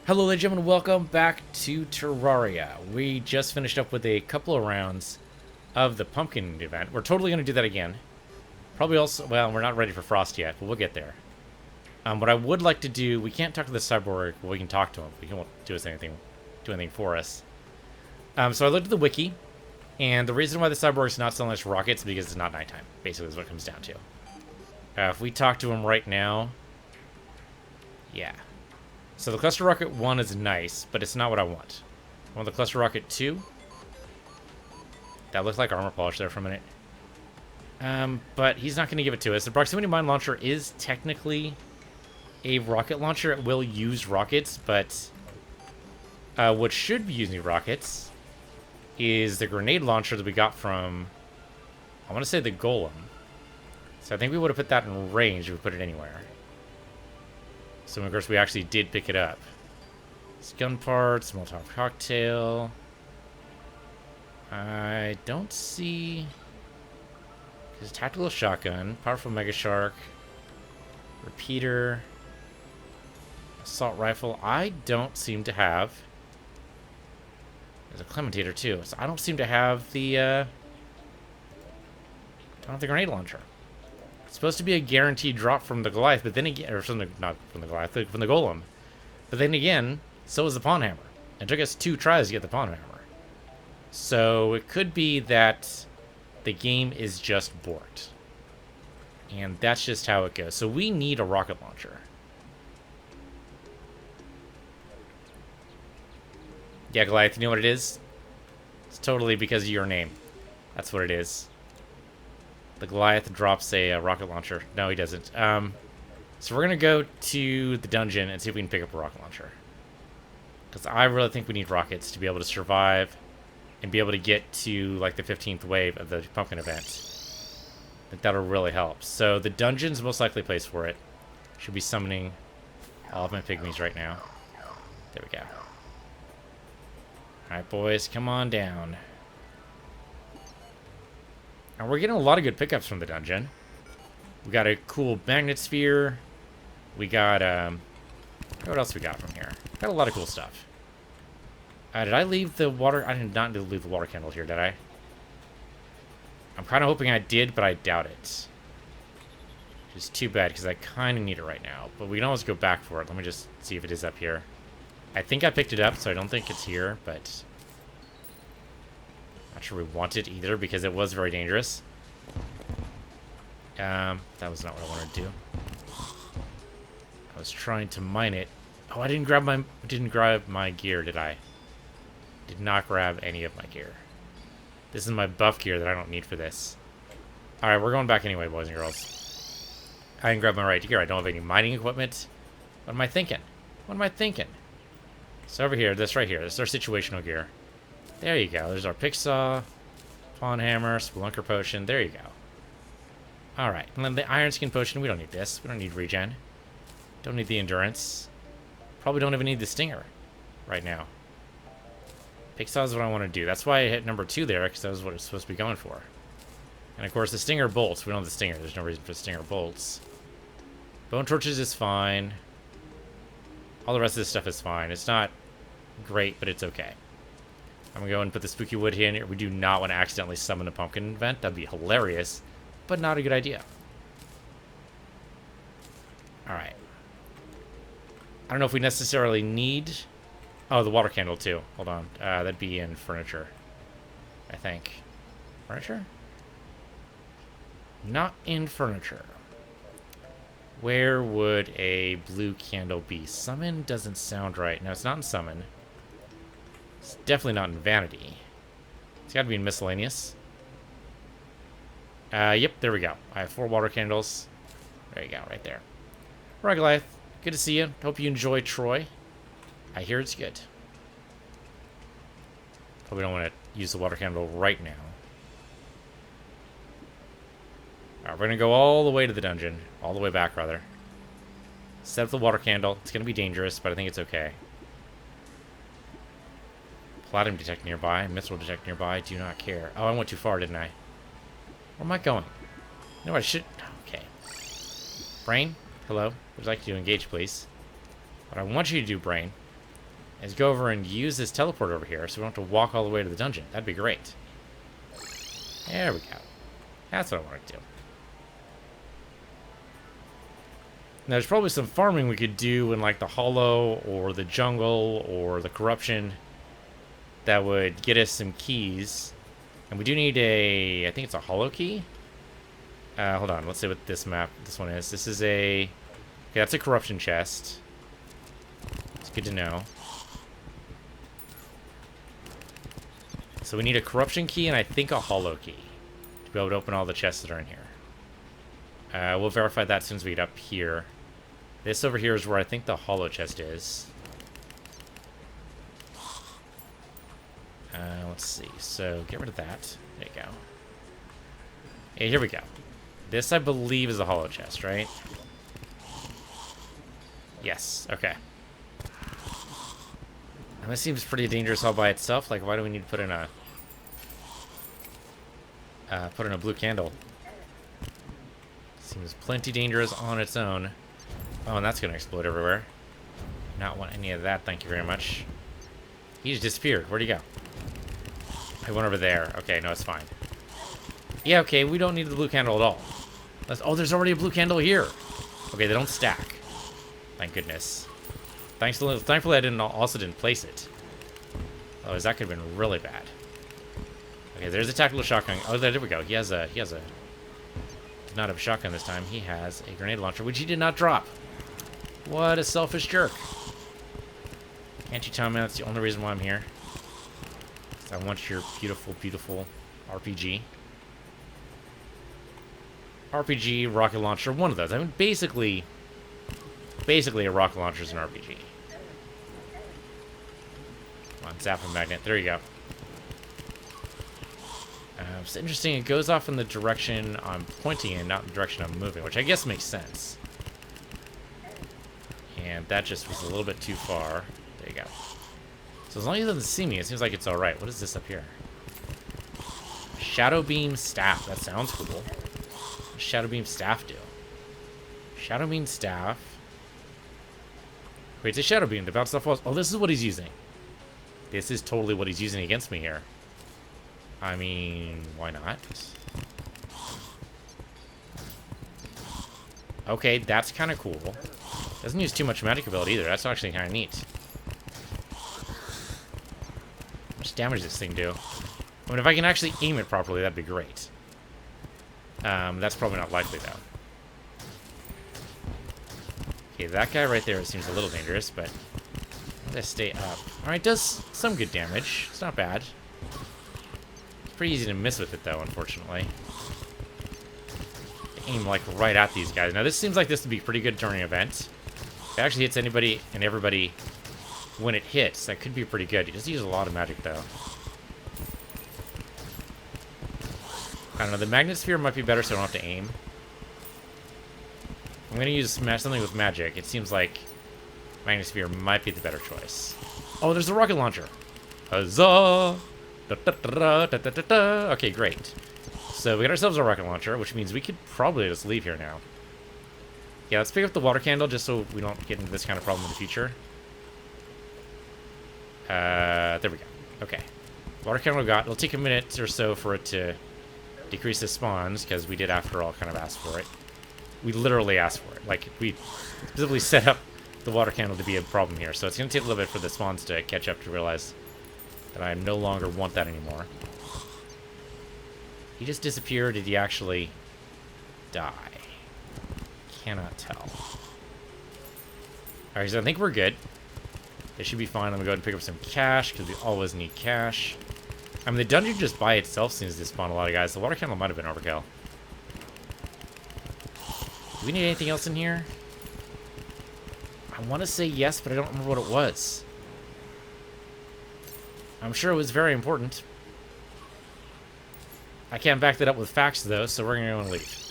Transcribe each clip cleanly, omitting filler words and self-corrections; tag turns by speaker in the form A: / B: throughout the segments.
A: Hello, ladies and gentlemen, welcome back to Terraria. We just finished up with a couple of rounds of the pumpkin event. We're totally going to do that again. Probably also, well, we're not ready for Frost yet, but we'll get there. What I would like to do, we can't talk to the cyborg, but we can talk to him. He won't do anything for us. So I looked at the wiki, and the reason why the cyborg is not selling us rockets is because it's not nighttime. Basically, is what it comes down to. If we talk to him right now, yeah. So the Cluster Rocket 1 is nice, but it's not what I want. I want the Cluster Rocket 2. That looked like armor polish there for a minute. But he's not going to give it to us. The Proximity Mine Launcher is technically a rocket launcher. It will use rockets, but what should be using rockets is the grenade launcher that we got from, I want to say, the Golem. So I think we would have put that in range if we put it anywhere. So, of course, we actually did pick it up. It's gun parts, Molotov cocktail. I don't see... There's a tactical shotgun, powerful mega shark, repeater, assault rifle. I don't seem to have... There's a clementator, too. So I don't seem to have the, I don't have the grenade launcher. Supposed to be a guaranteed drop from the Goliath, but then again, or something, not from the Goliath, from the Golem. But then again, so is the Pawn Hammer. It took us 2 tries to get the Pawn Hammer. So it could be that the game is just borked. And that's just how it goes. So we need a rocket launcher. Yeah, Goliath, you know what it is? It's totally because of your name. That's what it is. The Goliath drops a rocket launcher. No, he doesn't. So we're going to go to the dungeon and see if we can pick up a rocket launcher. Because I really think we need rockets to be able to survive and be able to get to, like, the 15th wave of the pumpkin event. I think that'll really help. So the dungeon's most likely place for it. Should be summoning all of my pygmies right now. There we go. Alright, boys, come on down. And we're getting a lot of good pickups from the dungeon. We got a cool magnet sphere. We got, what else we got from here? Got a lot of cool stuff. Did I leave the water? I did not leave the water candle here, did I? I'm kind of hoping I did, but I doubt it. Which is too bad, because I kind of need it right now. But we can always go back for it. Let me just see if it is up here. I think I picked it up, so I don't think it's here, but... Not sure we want it either, because it was very dangerous. That was not what I wanted to do. I was trying to mine it. Oh, I didn't grab my gear, did I? Did not grab any of my gear. This is my buff gear that I don't need for this. Alright, we're going back anyway, boys and girls. I didn't grab my right gear. I don't have any mining equipment. What am I thinking? What am I thinking? So over here, this right here, this is our situational gear. There you go. There's our pick saw, pawn hammer, spelunker potion. There you go. Alright. And then the iron skin potion. We don't need this. We don't need regen. Don't need the endurance. Probably don't even need the stinger right now. Pick saw is what I want to do. That's why I hit number 2 there, because that was what it's supposed to be going for. And of course, the stinger bolts. We don't have the stinger. There's no reason for the stinger bolts. Bone torches is fine. All the rest of this stuff is fine. It's not great, but it's okay. I'm going to go and put the spooky wood in here. We do not want to accidentally summon a pumpkin event. That'd be hilarious, but not a good idea. Alright. I don't know if we necessarily need... Oh, the water candle, too. Hold on. That'd be in furniture, I think. Furniture? Not in furniture. Where would a blue candle be? Summon doesn't sound right. No, it's not in summon. It's definitely not in vanity. It's got to be in miscellaneous. Yep, there we go. I have 4 water candles. There you go, right there. All right, Goliath. Good to see you. Hope you enjoy Troy. I hear it's good. Probably don't want to use the water candle right now. Alright, we're going to go all the way to the dungeon. All the way back, rather. Set up the water candle. It's going to be dangerous, but I think it's okay. Platinum detect nearby. Missile detect nearby. Do not care. Oh, I went too far, didn't I? Where am I going? No, I should... Okay. Brain, hello. Would you like to engage, please? What I want you to do, Brain, is go over and use this teleport over here so we don't have to walk all the way to the dungeon. That'd be great. There we go. That's what I wanted to do. Now, there's probably some farming we could do in, like, the Hallow or the Jungle or the Corruption that would get us some keys. And we do need a... I think it's a Hallow key? Hold on. Let's see what this one is. This is a... Okay, that's a Corruption chest. It's good to know. So we need a Corruption key and I think a Hallow key to be able to open all the chests that are in here. We'll verify that as soon as we get up here. This over here is where I think the Hallow chest is. Let's see. So get rid of that. There you go. Okay, here we go. This, I believe, is a Hallow chest, right? Yes. Okay. And this seems pretty dangerous all by itself. Like, why do we need to put in a blue candle? Seems plenty dangerous on its own. Oh, and that's gonna explode everywhere. Not want any of that, thank you very much. He just disappeared. Where'd he go? I went over there. Okay, no, it's fine. Yeah, okay, we don't need the blue candle at all. Oh, there's already a blue candle here. Okay, they don't stack. Thank goodness. Thankfully, I also didn't place it. Otherwise, that could have been really bad. Okay, there's a tactical shotgun. Oh, there we go. He has a. Did not have a shotgun this time. He has a grenade launcher, which he did not drop. What a selfish jerk. Can't you tell me that's the only reason why I'm here? 'Cause I want your beautiful, beautiful RPG. RPG, rocket launcher, one of those. I mean, basically a rocket launcher is an RPG. Come on, zap magnet. There you go. It's interesting. It goes off in the direction I'm pointing in, not the direction I'm moving, which I guess makes sense. And that just was a little bit too far. There you go. So as long as it doesn't see me, it seems like it's all right. What is this up here? Shadow Beam Staff. That sounds cool. What does Shadow Beam Staff do? Shadow Beam Staff. Wait, it's a Shadow Beam to bounce off walls. Oh, this is what he's using. This is totally what he's using against me here. I mean, why not? Okay, that's kind of cool. Doesn't use too much magic ability either. That's actually kind of neat. How much damage does this thing do? I mean, if I can actually aim it properly, that'd be great. That's probably not likely, though. Okay, that guy right there seems a little dangerous, but let's stay up. Alright, does some good damage. It's not bad. Pretty easy to miss with it, though, unfortunately. Aim, like, right at these guys. Now, this seems like this would be pretty good during an event. If it actually hits anybody and everybody when it hits, that could be pretty good. You just use a lot of magic, though. I don't know. The magnet sphere might be better so I don't have to aim. I'm going to use something with magic. It seems like magnet sphere might be the better choice. Oh, there's the rocket launcher. Huzzah! Okay, great. So we got ourselves a rocket launcher, which means we could probably just leave here now. Yeah, let's pick up the water candle just so we don't get into this kind of problem in the future. There we go. Okay. Water candle we got. It'll take a minute or so for it to decrease the spawns, because we did, after all, kind of ask for it. We literally asked for it. Like, we specifically set up the water candle to be a problem here. So it's going to take a little bit for the spawns to catch up to realize that I no longer want that anymore. He just disappeared. Did he actually die? Cannot tell. Alright, so I think we're good. They should be fine. I'm going to go ahead and pick up some cash, because we always need cash. I mean, the dungeon just by itself seems to spawn a lot of guys. The water candle might have been overkill. Do we need anything else in here? I want to say yes, but I don't remember what it was. I'm sure it was very important. I can't back that up with facts, though, so we're going to leave.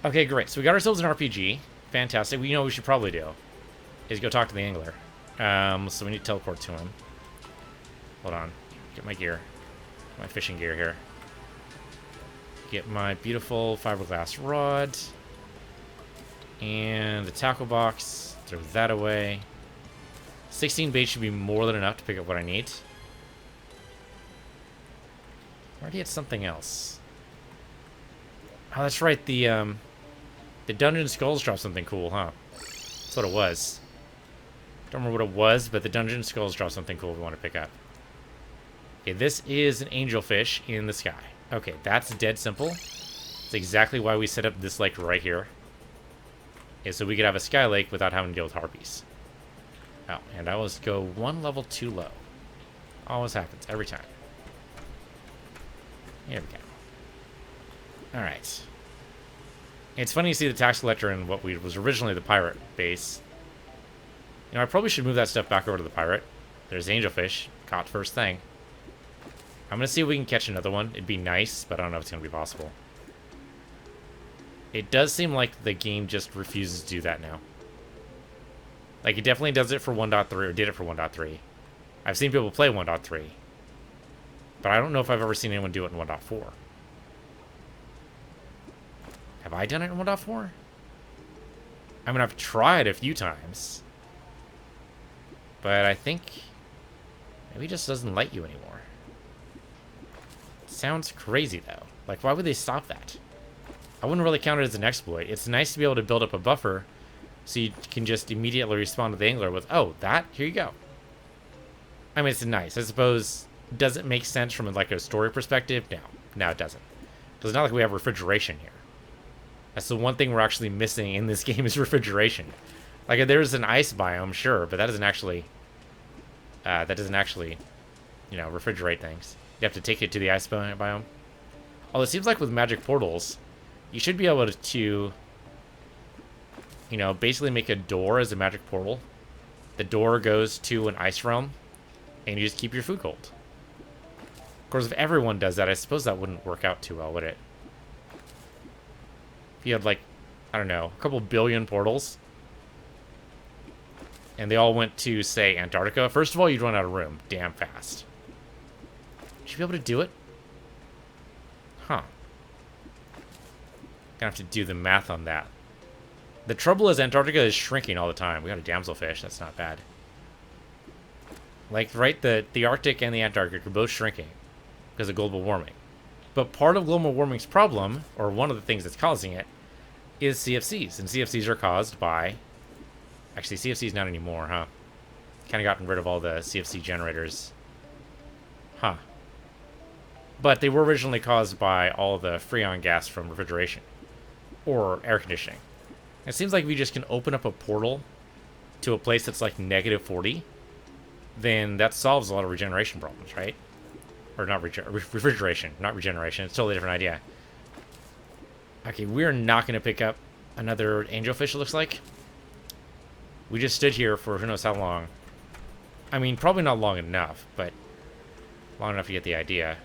A: Okay, great. So we got ourselves an RPG. Fantastic. We know what we should probably do is go talk to the angler. So we need to teleport to him. Hold on. Get my gear. My fishing gear here. Get my beautiful fiberglass rod. And the tackle box. Throw that away. 16 bait should be more than enough to pick up what I need. Already had something else. Oh, that's right. The Dungeon Skulls dropped something cool, huh? That's what it was. Don't remember what it was, but the Dungeon Skulls dropped something cool we want to pick up. Okay, this is an angelfish in the sky. Okay, that's dead simple. That's exactly why we set up this lake right here. Okay, so we could have a sky lake without having to deal with harpies. Oh, and I always go one level too low. Always happens, every time. Here we go. Alright. It's funny to see the tax collector in what was originally the pirate base. You know, I probably should move that stuff back over to the pirate. There's angelfish. Caught first thing. I'm going to see if we can catch another one. It'd be nice, but I don't know if it's going to be possible. It does seem like the game just refuses to do that now. Like, it definitely does it for 1.3, or did it for 1.3. I've seen people play 1.3. But I don't know if I've ever seen anyone do it in 1.4. Have I done it in 1.4? I mean, I've tried a few times. But I think maybe it just doesn't let you anymore. Sounds crazy, though. Like, why would they stop that? I wouldn't really count it as an exploit. It's nice to be able to build up a buffer so you can just immediately respond to the angler with, oh, that? Here you go. I mean, it's nice. I suppose, does it make sense from, like, a story perspective? No. No, it doesn't. Because it's not like we have refrigeration here. That's the one thing we're actually missing in this game is refrigeration. Like, there's an ice biome, sure, but that doesn't actually, you know, refrigerate things. You have to take it to the ice biome. Although it seems like with magic portals, you should be able to, you know, basically make a door as a magic portal. The door goes to an ice realm, and you just keep your food cold. Of course, if everyone does that, I suppose that wouldn't work out too well, would it? If you had, like, I don't know, a couple billion portals, and they all went to, say, Antarctica, first of all, you'd run out of room damn fast. Should you be able to do it? Huh. Gonna have to do the math on that. The trouble is Antarctica is shrinking all the time. We got a damselfish. That's not bad. Like, right, the Arctic and the Antarctic are both shrinking because of global warming. But part of global warming's problem, or one of the things that's causing it, is CFCs. And CFCs are caused by... Actually, CFCs not anymore, huh? Kind of gotten rid of all the CFC generators. Huh. But they were originally caused by all the freon gas from refrigeration. Or air conditioning. It seems like if you just can open up a portal to a place that's like -40, then that solves a lot of regeneration problems, right? Or not refrigeration, not regeneration. It's a totally different idea. Okay, we're not going to pick up another angelfish, it looks like. We just stood here for who knows how long. I mean, probably not long enough, but long enough to get the idea.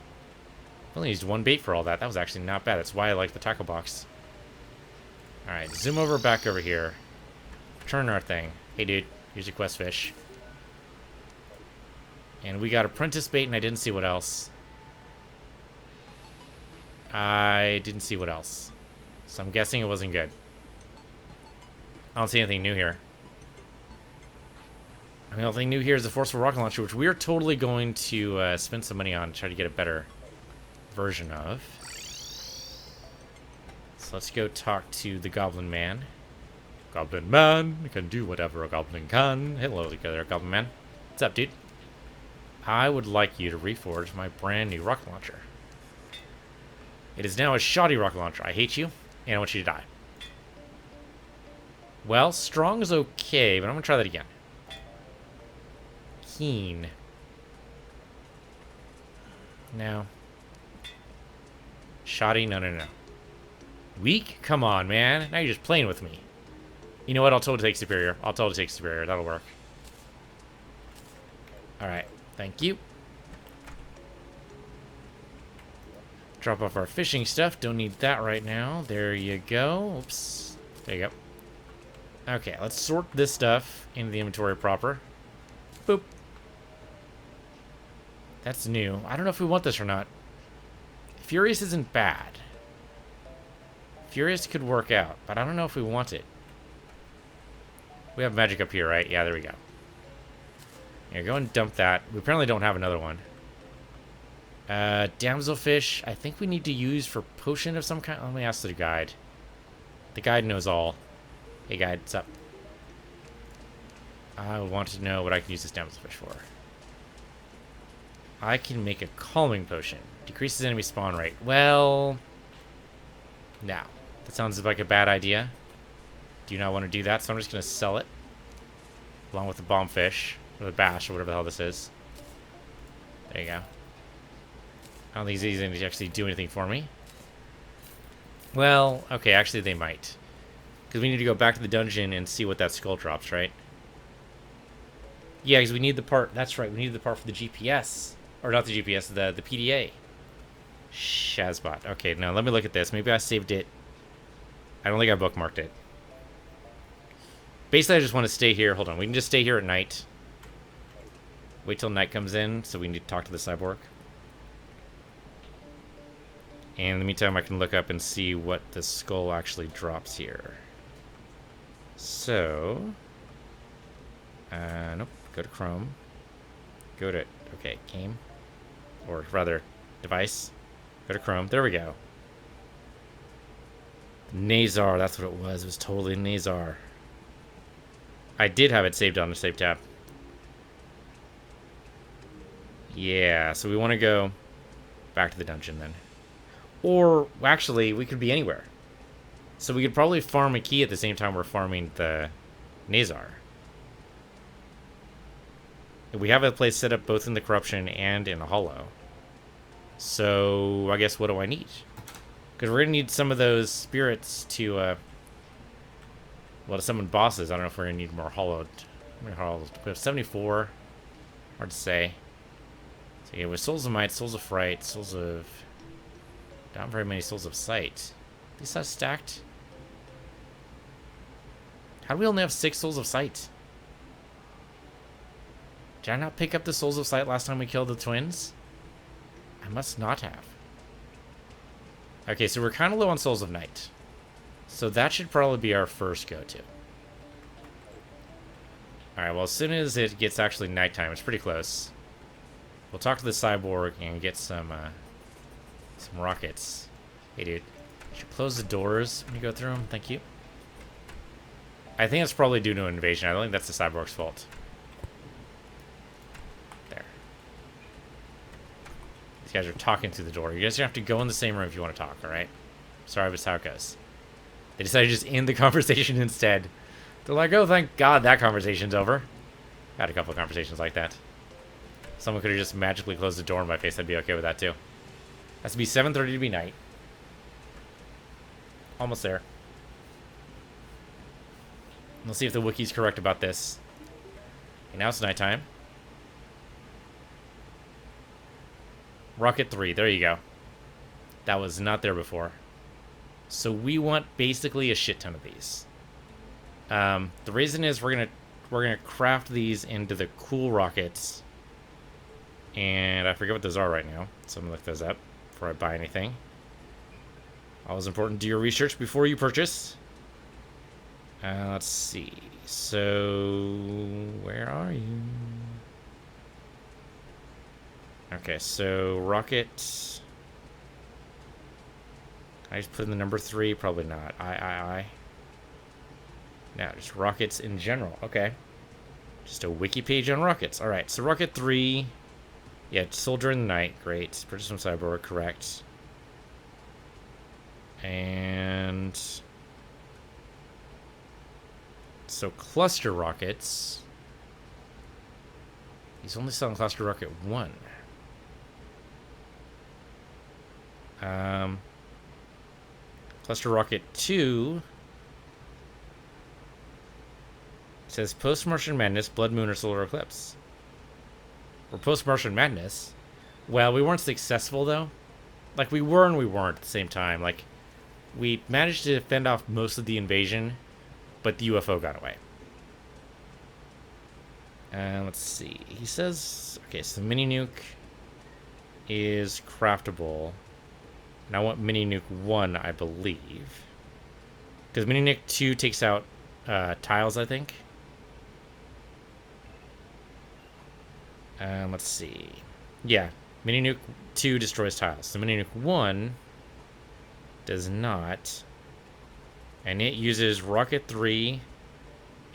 A: I only used one bait for all that. That was actually not bad. That's why I like the tackle box. Alright, zoom over back over here. Turn our thing. Hey, dude. Here's your quest fish. And we got apprentice bait, and I didn't see what else. I didn't see what else. So I'm guessing it wasn't good. I don't see anything new here. I mean, the only thing new here is the Forceful rocket launcher, which we are totally going to spend some money on to try to get a better version of. So let's go talk to the Goblin Man. Goblin Man can do whatever a goblin can. Hello there, Goblin Man. What's up, dude? I would like you to reforge my brand new rocket launcher. It is now a shoddy rocket launcher. I hate you, and I want you to die. Well, strong is okay, but I'm going to try that again. Keen. No. Shoddy? No, no, no. Weak? Come on, man. Now you're just playing with me. You know what? I'll totally take superior. I'll totally take superior. That'll work. Alright. Thank you. Drop off our fishing stuff. Don't need that right now. There you go. Oops. There you go. Okay, let's sort this stuff into the inventory proper. Boop. That's new. I don't know if we want this or not. Furious isn't bad. Furious could work out, but I don't know if we want it. We have magic up here, right? Yeah, there we go. Here, go and dump that. We apparently don't have another one. Damselfish, I think we need to use for potion of some kind. Let me ask the guide. The guide knows all. Hey, guide, what's up? I want to know what I can use this damselfish for. I can make a calming potion. Decreases enemy spawn rate. Well, now that sounds like a bad idea. Do not want to do that, so I'm just going to sell it. Along with the bombfish, or the bash, or whatever the hell this is. There you go. I don't think these going to actually do anything for me. Well, okay, actually they might. Because we need to go back to the dungeon and see what that skull drops, right? Yeah, because we need the part, that's right, we need the part for the GPS. Or not the GPS, the PDA. Shazbot. Okay, now let me look at this. Maybe I saved it. I don't think I bookmarked it. Basically, I just want to stay here. Hold on, we can just stay here at night. Wait till night comes in, so we need to talk to the cyborg. And in the meantime, I can look up and see what the skull actually drops here. So... nope. Go to Chrome. Go to... Okay, game. Or rather, device. Go to Chrome. There we go. Nazar, that's what it was. It was totally Nazar. I did have it saved on the save tab. Yeah, so we want to go back to the dungeon then. Or, actually, we could be anywhere. So we could probably farm a key at the same time we're farming the Nazar. We have a place set up both in the Corruption and in the Hallow. So, I guess what do I need? Because we're going to need some of those spirits to, well, to summon bosses. I don't know if we're going to need more Hallowed. We have 74. Hard to say. So, yeah, with Souls of Might, Souls of Fright, Souls of... Not very many Souls of Sight. These are stacked. How do we only have 6 Souls of Sight? Did I not pick up the Souls of Sight last time we killed the twins? I must not have. Okay, so we're kind of low on Souls of Night. So that should probably be our first go-to. Alright, well, as soon as it gets actually nighttime, it's pretty close. We'll talk to the cyborg and get some rockets. Hey, dude. You should close the doors when you go through them. Thank you. I think it's probably due to an invasion. I don't think that's the cyborg's fault. There. These guys are talking through the door. You guys have to go in the same room if you want to talk, alright? Sorry, but it's how it goes. They decided to just end the conversation instead. They're like, oh, thank God that conversation's over. Had a couple of conversations like that. Someone could have just magically closed the door in my face. I'd be okay with that, too. Has to be 7:30 to be night. Almost there. We'll see if the wiki's correct about this. Okay, now it's nighttime. Rocket 3. There you go. That was not there before. So we want basically a shit ton of these. The reason is we're gonna craft these into the cool rockets. And I forget what those are right now. So I'm gonna look those up before I buy anything. Always important to do your research before you purchase. Let's see. So where are you? Okay, so rocket. Can I just put in the number 3? Probably not. I. Now, just rockets in general. Okay. Just a wiki page on rockets. Alright, so rocket 3. Yeah, soldier in the night. Great. Purchase from cyborg. Correct. And... so cluster rockets. He's only selling cluster rocket 1. Cluster rocket 2 says post-Martian Madness, Blood Moon, or Solar Eclipse. Or post-Martian Madness. Well, we weren't successful though. Like we were and we weren't at the same time. Like we managed to fend off most of the invasion, but the UFO got away. Let's see. He says, okay, so the mini nuke is craftable. And I want mini nuke 1, I believe. Because mini nuke 2 takes out tiles, I think. Let's see. Yeah, Mini Nuke 2 destroys tiles. The Mini Nuke 1 does not. And it uses Rocket 3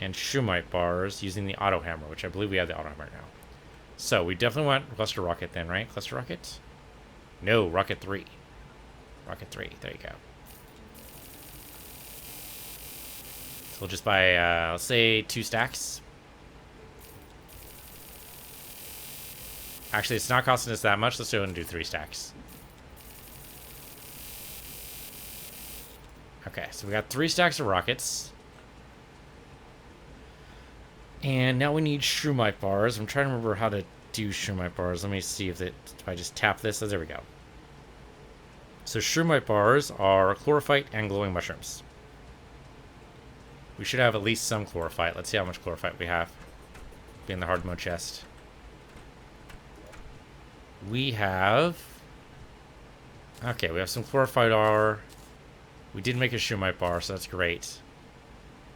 A: and Shumite bars using the Auto Hammer, which I believe we have the Auto Hammer now. So we definitely want Cluster Rocket then, right? Cluster Rocket? No, Rocket 3. Rocket 3, there you go. So we'll just buy, let's say 2 stacks. Actually, it's not costing us that much. Let's go and do 3 stacks. Okay, so we got 3 stacks of rockets. And now we need Shroomite bars. I'm trying to remember how to do Shroomite bars. Let me see if I just tap this. Oh, there we go. So Shroomite bars are chlorophyte and glowing mushrooms. We should have at least some chlorophyte. Let's see how much chlorophyte we have. Be in the hard mode chest. We have... Okay, we have some chlorophyte ore. We did make a Shroomite bar, so that's great.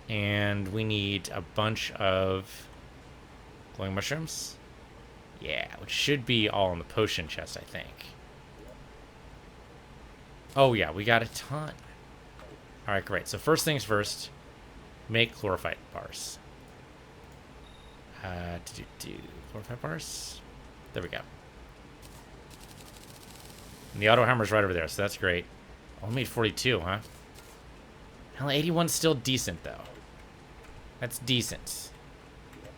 A: And we need a bunch of glowing mushrooms. Yeah, which should be all in the potion chest, I think. Oh yeah, we got a ton. Alright, great. So first things first, make chlorophyte bars. Chlorophyte bars? There we go. And the auto hammer's right over there, so that's great. Only made 42, huh? Hell, 81's still decent, though. That's decent.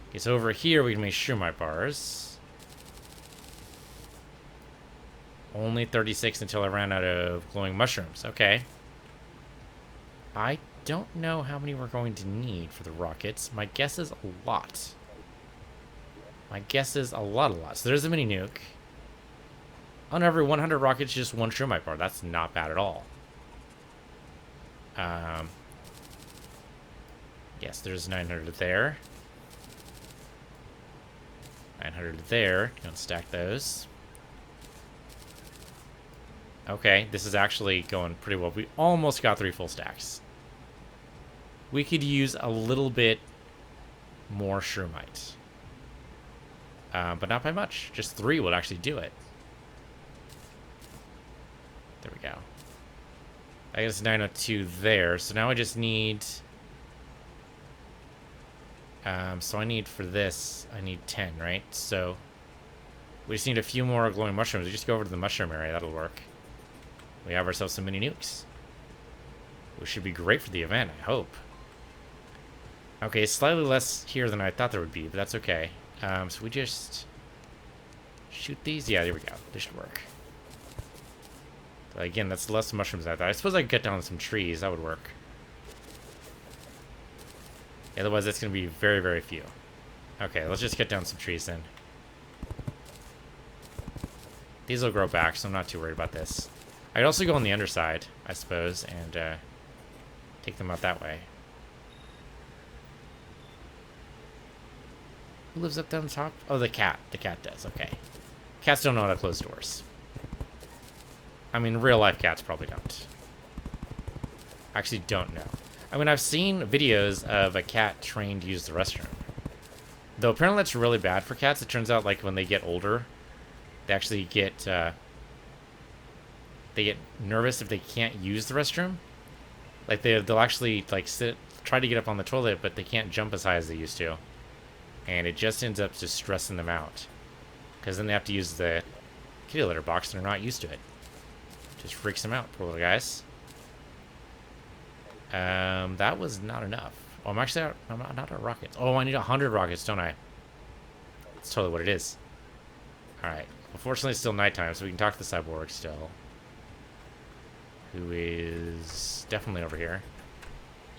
A: Okay, so over here we can make Shroomite bars. Only 36 until I ran out of glowing mushrooms. Okay. I don't know how many we're going to need for the rockets. My guess is a lot. My guess is a lot. So there's a mini nuke. On every 100 rockets, just 1 Shroomite bar. That's not bad at all. Yes, there's 900 there. 900 there. Gonna stack those. Okay, this is actually going pretty well. We almost got 3 full stacks. We could use a little bit more Shroomite. But not by much. Just 3 would actually do it. There we go. I guess 902 there. So now I just need... so I need for this, I need 10, right? So we just need a few more glowing mushrooms. We just go over to the mushroom area. That'll work. We have ourselves some mini nukes. Which should be great for the event, I hope. Okay, slightly less here than I thought there would be, but that's okay. So we just shoot these. Yeah, there we go. This should work. But again, that's less mushrooms than I thought. I suppose I could cut down some trees. That would work. Otherwise, that's going to be very, very few. Okay, let's just cut down some trees then. These will grow back, so I'm not too worried about this. I could also go on the underside, I suppose, and take them out that way. Who lives up down the top? Oh, the cat. The cat does, okay. Cats don't know how to close doors. I mean, real-life cats probably don't. Actually don't know. I mean, I've seen videos of a cat trained to use the restroom. Though apparently that's really bad for cats. It turns out, like, when they get older, they actually get, they get nervous if they can't use the restroom. Like, they'll actually, like, try to get up on the toilet, but they can't jump as high as they used to. And it just ends up just stressing them out. Because then they have to use the kitty litter box, and they're not used to it. Just freaks them out, poor little guys. That was not enough. Oh, I'm actually out. I'm not out of rockets. Oh, I need 100 rockets, don't I? That's totally what it is. Alright. Unfortunately, it's still nighttime, so we can talk to the cyborg still. Who is definitely over here.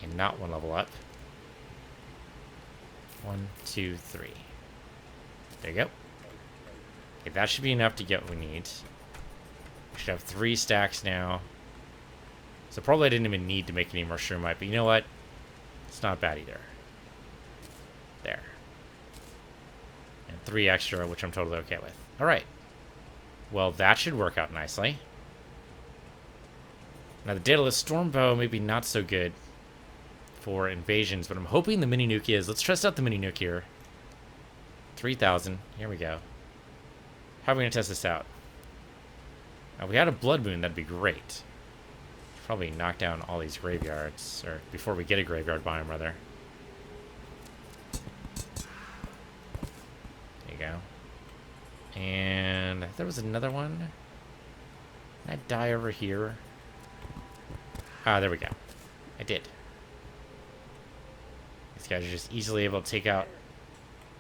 A: And not 1 level up. 1, 2, 3. There you go. Okay, that should be enough to get what we need. We should have 3 stacks now. So probably I didn't even need to make any more Shroomite, but you know what? It's not bad either. There. And 3 extra, which I'm totally okay with. Alright. Well, that should work out nicely. Now, the Daedalus Stormbow maybe not so good for invasions, but I'm hoping the mini nuke is. Let's test out the mini nuke here. 3,000. Here we go. How are we going to test this out? If we had a blood moon, that'd be great. Probably knock down all these graveyards, or before we get a graveyard biome, rather. There you go. And there was another one. Did I die over here? Ah, there we go. I did. These guys are just easily able to take out...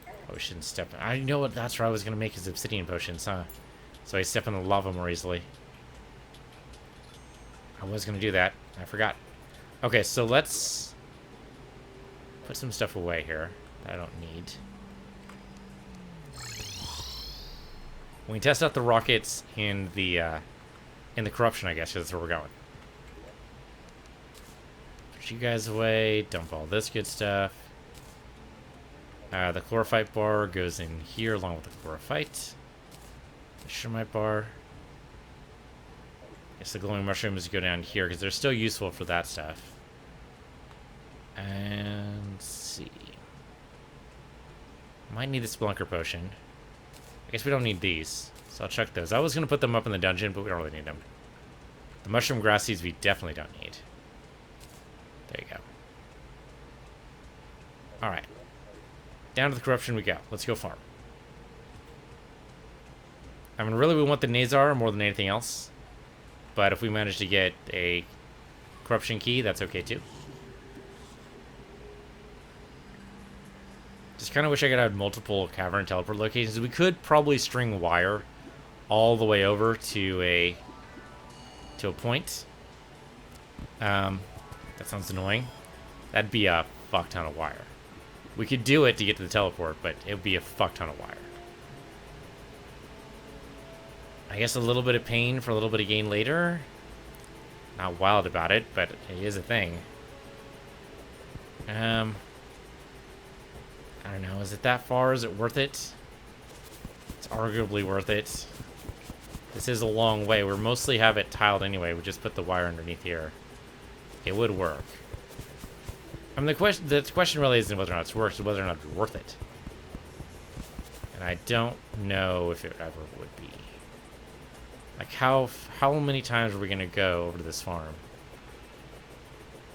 A: Oh, we shouldn't step in. I know what, that's where I was going to make his obsidian potions, huh? So I step in the lava more easily. I was going to do that. I forgot. Okay, so let's put some stuff away here that I don't need. We can test out the rockets in the corruption, I guess, 'cause that's where we're going. Put you guys away. Dump all this good stuff. The chlorophyte bar goes in here along with the chlorophyte. The shermite bar. I guess the glowing mushrooms go down here because they're still useful for that stuff. And let's see. Might need the Spelunker potion. I guess we don't need these, so I'll chuck those. I was going to put them up in the dungeon, but we don't really need them. The mushroom grass seeds we definitely don't need. There you go. Alright. Down to the corruption we go. Let's go farm. I mean, really we want the Nazar more than anything else. But if we manage to get a corruption key, that's okay too. Just kind of wish I could have multiple cavern teleport locations. We could probably string wire all the way over to a point. That sounds annoying. That'd be a fuck ton of wire. We could do it to get to the teleport, but it would be a fuck ton of wire. I guess a little bit of pain for a little bit of gain later. Not wild about it, but it is a thing. I don't know. Is it that far? Is it worth it? It's arguably worth it. This is a long way. We mostly have it tiled anyway. We just put the wire underneath here. It would work. I mean, the question really isn't whether or not it's worth, it's whether or not it's worth it. And I don't know if it ever would be. Like, how many times are we going to go over to this farm?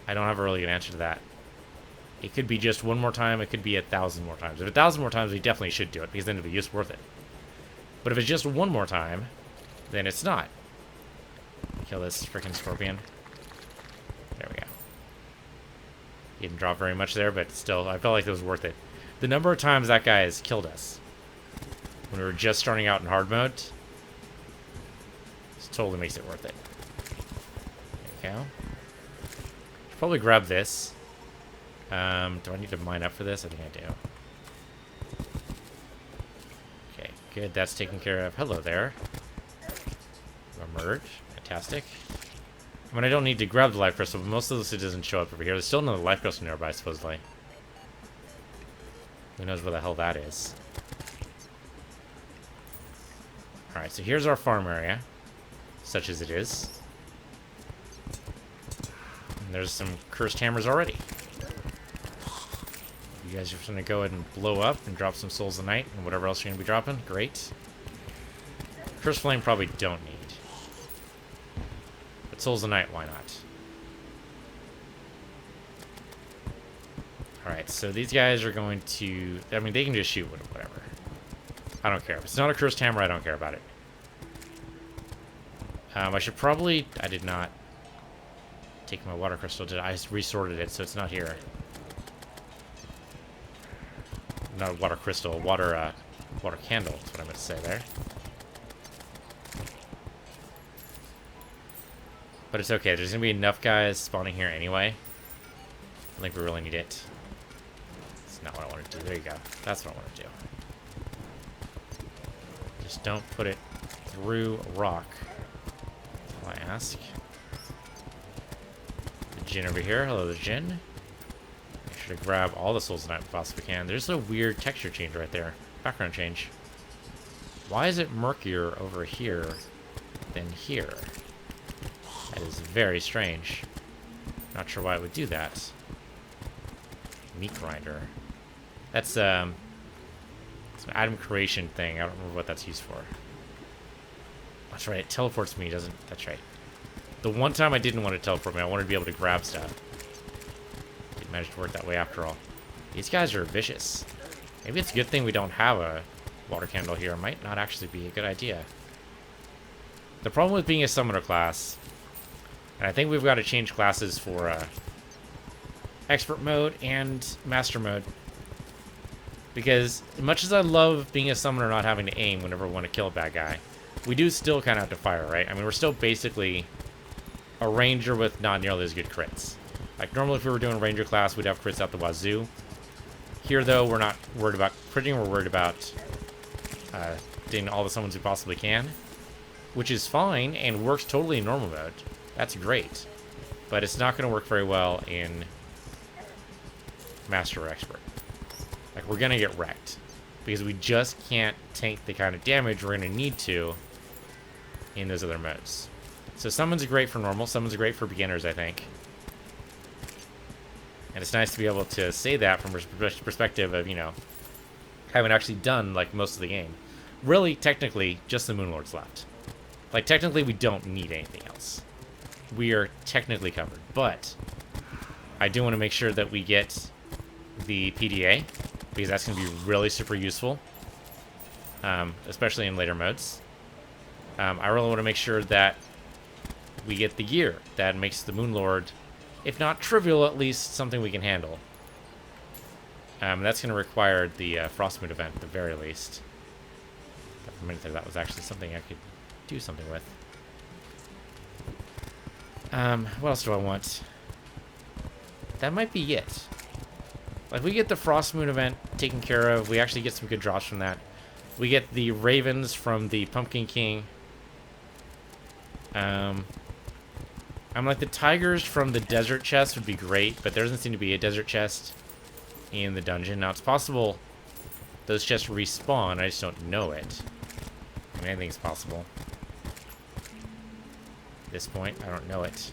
A: I don't have a really good answer to that. It could be just one more time. It could be 1,000 more times. If 1,000 more times, we definitely should do it, because then it'd be just worth it. But if it's just one more time, then it's not. Kill this freaking scorpion. There we go. He didn't drop very much there, but still, I felt like it was worth it. The number of times that guy has killed us when we were just starting out in hard mode, this totally makes it worth it. There we go. Should probably grab this. Do I need to mine up for this? I think I do. Okay, good. That's taken care of. Hello there. Emerge. Fantastic. I mean, I don't need to grab the life crystal, but most of this it doesn't show up over here. There's still another life crystal nearby, supposedly. Who knows where the hell that is. Alright, so here's our farm area. Such as it is. And there's some cursed hammers already. You guys are just going to go ahead and blow up and drop some Souls of Night and whatever else you're going to be dropping. Great. Cursed Flame probably don't need. But Souls of Night, why not? Alright, so these guys are going to... I mean, they can just shoot whatever. I don't care. If it's not a cursed hammer, I don't care about it. I should probably... I did not take my water crystal. I resorted it, so it's not here. Not a water crystal, water candle. That's what I meant to say there. But it's okay. There's going to be enough guys spawning here anyway. I don't think we really need it. That's not what I want to do. There you go. That's what I want to do. Just don't put it through a rock. That's all I ask. The Djinn over here. Hello, the Djinn. Make sure to grab all the Souls of Night we possibly can. There's a weird texture change right there. Background change. Why is it murkier over here than here? That is very strange. Not sure why it would do that. Meat grinder. That's it's an item creation thing. I don't remember what that's used for. That's right, it teleports me, doesn't... That's right. The one time I didn't want to teleport me, I wanted to be able to grab stuff. Didn't manage to work that way after all. These guys are vicious. Maybe it's a good thing we don't have a water candle here. It might not actually be a good idea. The problem with being a summoner class, and I think we've got to change classes for expert mode and master mode. Because as much as I love being a summoner not having to aim whenever we want to kill a bad guy, we do still kind of have to fire, right? I mean, we're still basically a ranger with not nearly as good crits. Like, normally if we were doing ranger class, we'd have crits out the wazoo. Here, though, we're not worried about critting. We're worried about getting all the summons we possibly can. Which is fine and works totally in normal mode. That's great. But it's not going to work very well in Master or Expert. Like, we're going to get wrecked. Because we just can't tank the kind of damage we're going to need to in those other modes. So summons are great for normal. Summons are great for beginners, I think. And it's nice to be able to say that from a perspective of, you know, having actually done, like, most of the game. Really, technically, just the Moonlords left. Like, technically, we don't need anything else. We are technically covered. But I do want to make sure that we get the PDA, because that's going to be really super useful, especially in later modes. I really want to make sure that we get the gear that makes the Moonlord, if not trivial, at least something we can handle. That's going to require the Frostmoon event at the very least. For a minute there, that was actually something I could do something with. What else do I want? That might be it. Like, we get the Frostmoon event taken care of. We actually get some good drops from that. We get the Ravens from the Pumpkin King. I'm like, the Tigers from the Desert Chest would be great, but there doesn't seem to be a Desert Chest in the dungeon. Now, it's possible those chests respawn. I just don't know it. I mean, anything's possible. At this point, I don't know it.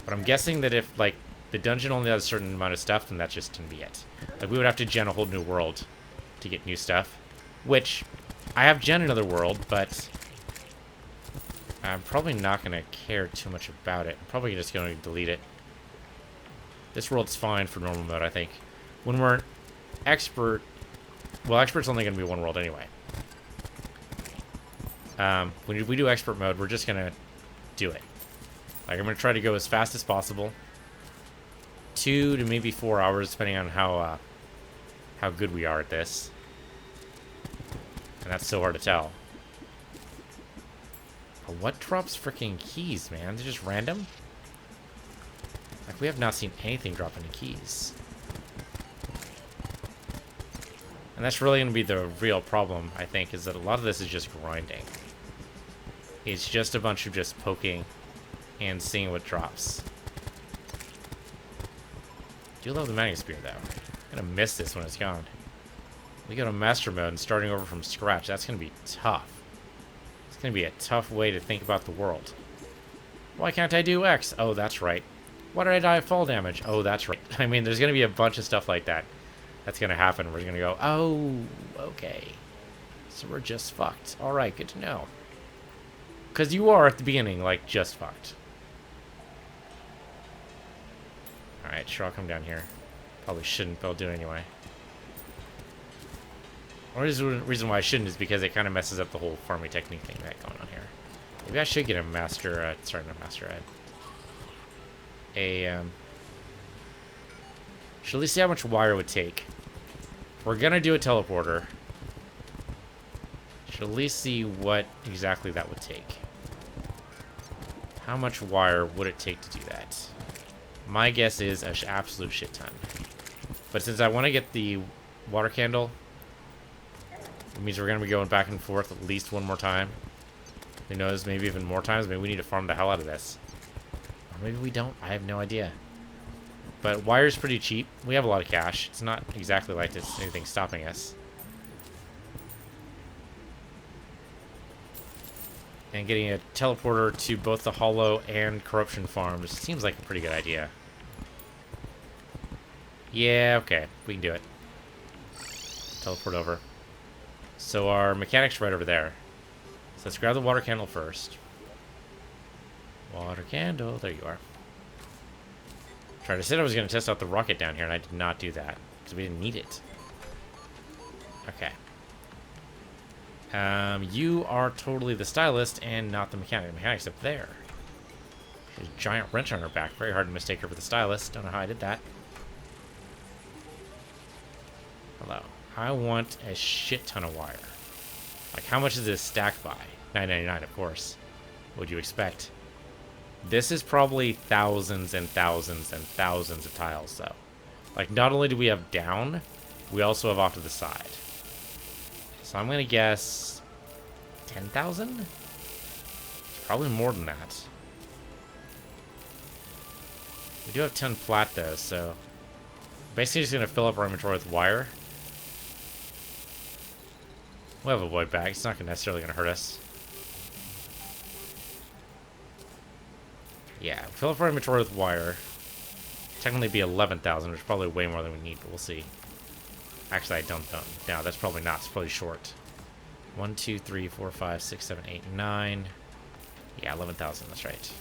A: But I'm guessing that if, like, the dungeon only has a certain amount of stuff, then that's just going to be it. Like, we would have to gen a whole new world to get new stuff. Which, I have gen another world, but I'm probably not going to care too much about it. I'm probably just going to delete it. This world's fine for normal mode, I think. When we're expert... Well, expert's only going to be one world anyway. When we do expert mode, we're just going to do it. Like, I'm going to try to go as fast as possible. 2 to maybe 4 hours, depending on how good we are at this. And that's so hard to tell. But what drops freaking keys, man? They're just random? Like, we have not seen anything drop any keys. And that's really going to be the real problem, I think, is that a lot of this is just grinding. It's just a bunch of just poking and seeing what drops. I do love the Magic Spear, though. I'm going to miss this when it's gone. We go to Master Mode and starting over from scratch. That's going to be tough. It's going to be a tough way to think about the world. Why can't I do X? Oh, that's right. Why did I die of fall damage? Oh, that's right. I mean, there's going to be a bunch of stuff like that that's going to happen. We're going to go, oh, okay. So we're just fucked. All right, good to know. Because you are, at the beginning, like, just fucked. Alright, sure, I'll come down here. Probably shouldn't, but I'll do it anyway. The reason why I shouldn't is because it kind of messes up the whole farming technique thing that going on here. Maybe I should get a master, sorry, not master ed. Should at least see how much wire it would take. We're gonna do a teleporter. Should at least see what exactly that would take. How much wire would it take to do that? My guess is an absolute shit ton. But since I want to get the water candle, it means we're going to be going back and forth at least one more time. Who knows, maybe even more times. Maybe we need to farm the hell out of this. Or maybe we don't. I have no idea. But wire's pretty cheap. We have a lot of cash. It's not exactly like there's anything stopping us. And getting a teleporter to both the Hallow and Corruption farms seems like a pretty good idea. Yeah, okay. We can do it. Teleport over. So our mechanic's right over there. So let's grab the water candle first. Water candle. There you are. I said I was going to test out the rocket down here, and I did not do that. Because we didn't need it. Okay. You are totally the stylist and not the mechanic. The mechanic's up there. There's a giant wrench on her back. Very hard to mistake her for the stylist. Don't know how I did that. Hello. I want a shit ton of wire. Like, how much is this stacked by? $9.99, of course. What would you expect? This is probably thousands and thousands and thousands of tiles, though. Like, not only do we have down, we also have off to the side. So I'm going to guess 10,000? Probably more than that. We do have 10 flat, though, so... Basically just going to fill up our inventory with wire. We'll have a void bag. It's not necessarily going to hurt us. Yeah, fill up our inventory with wire. Technically be 11,000, which is probably way more than we need, but we'll see. Actually, I don't know. No, that's probably not. It's probably short. 1, 2, 3, 4, 5, 6, 7, 8, 9. Yeah, 11,000. That's right.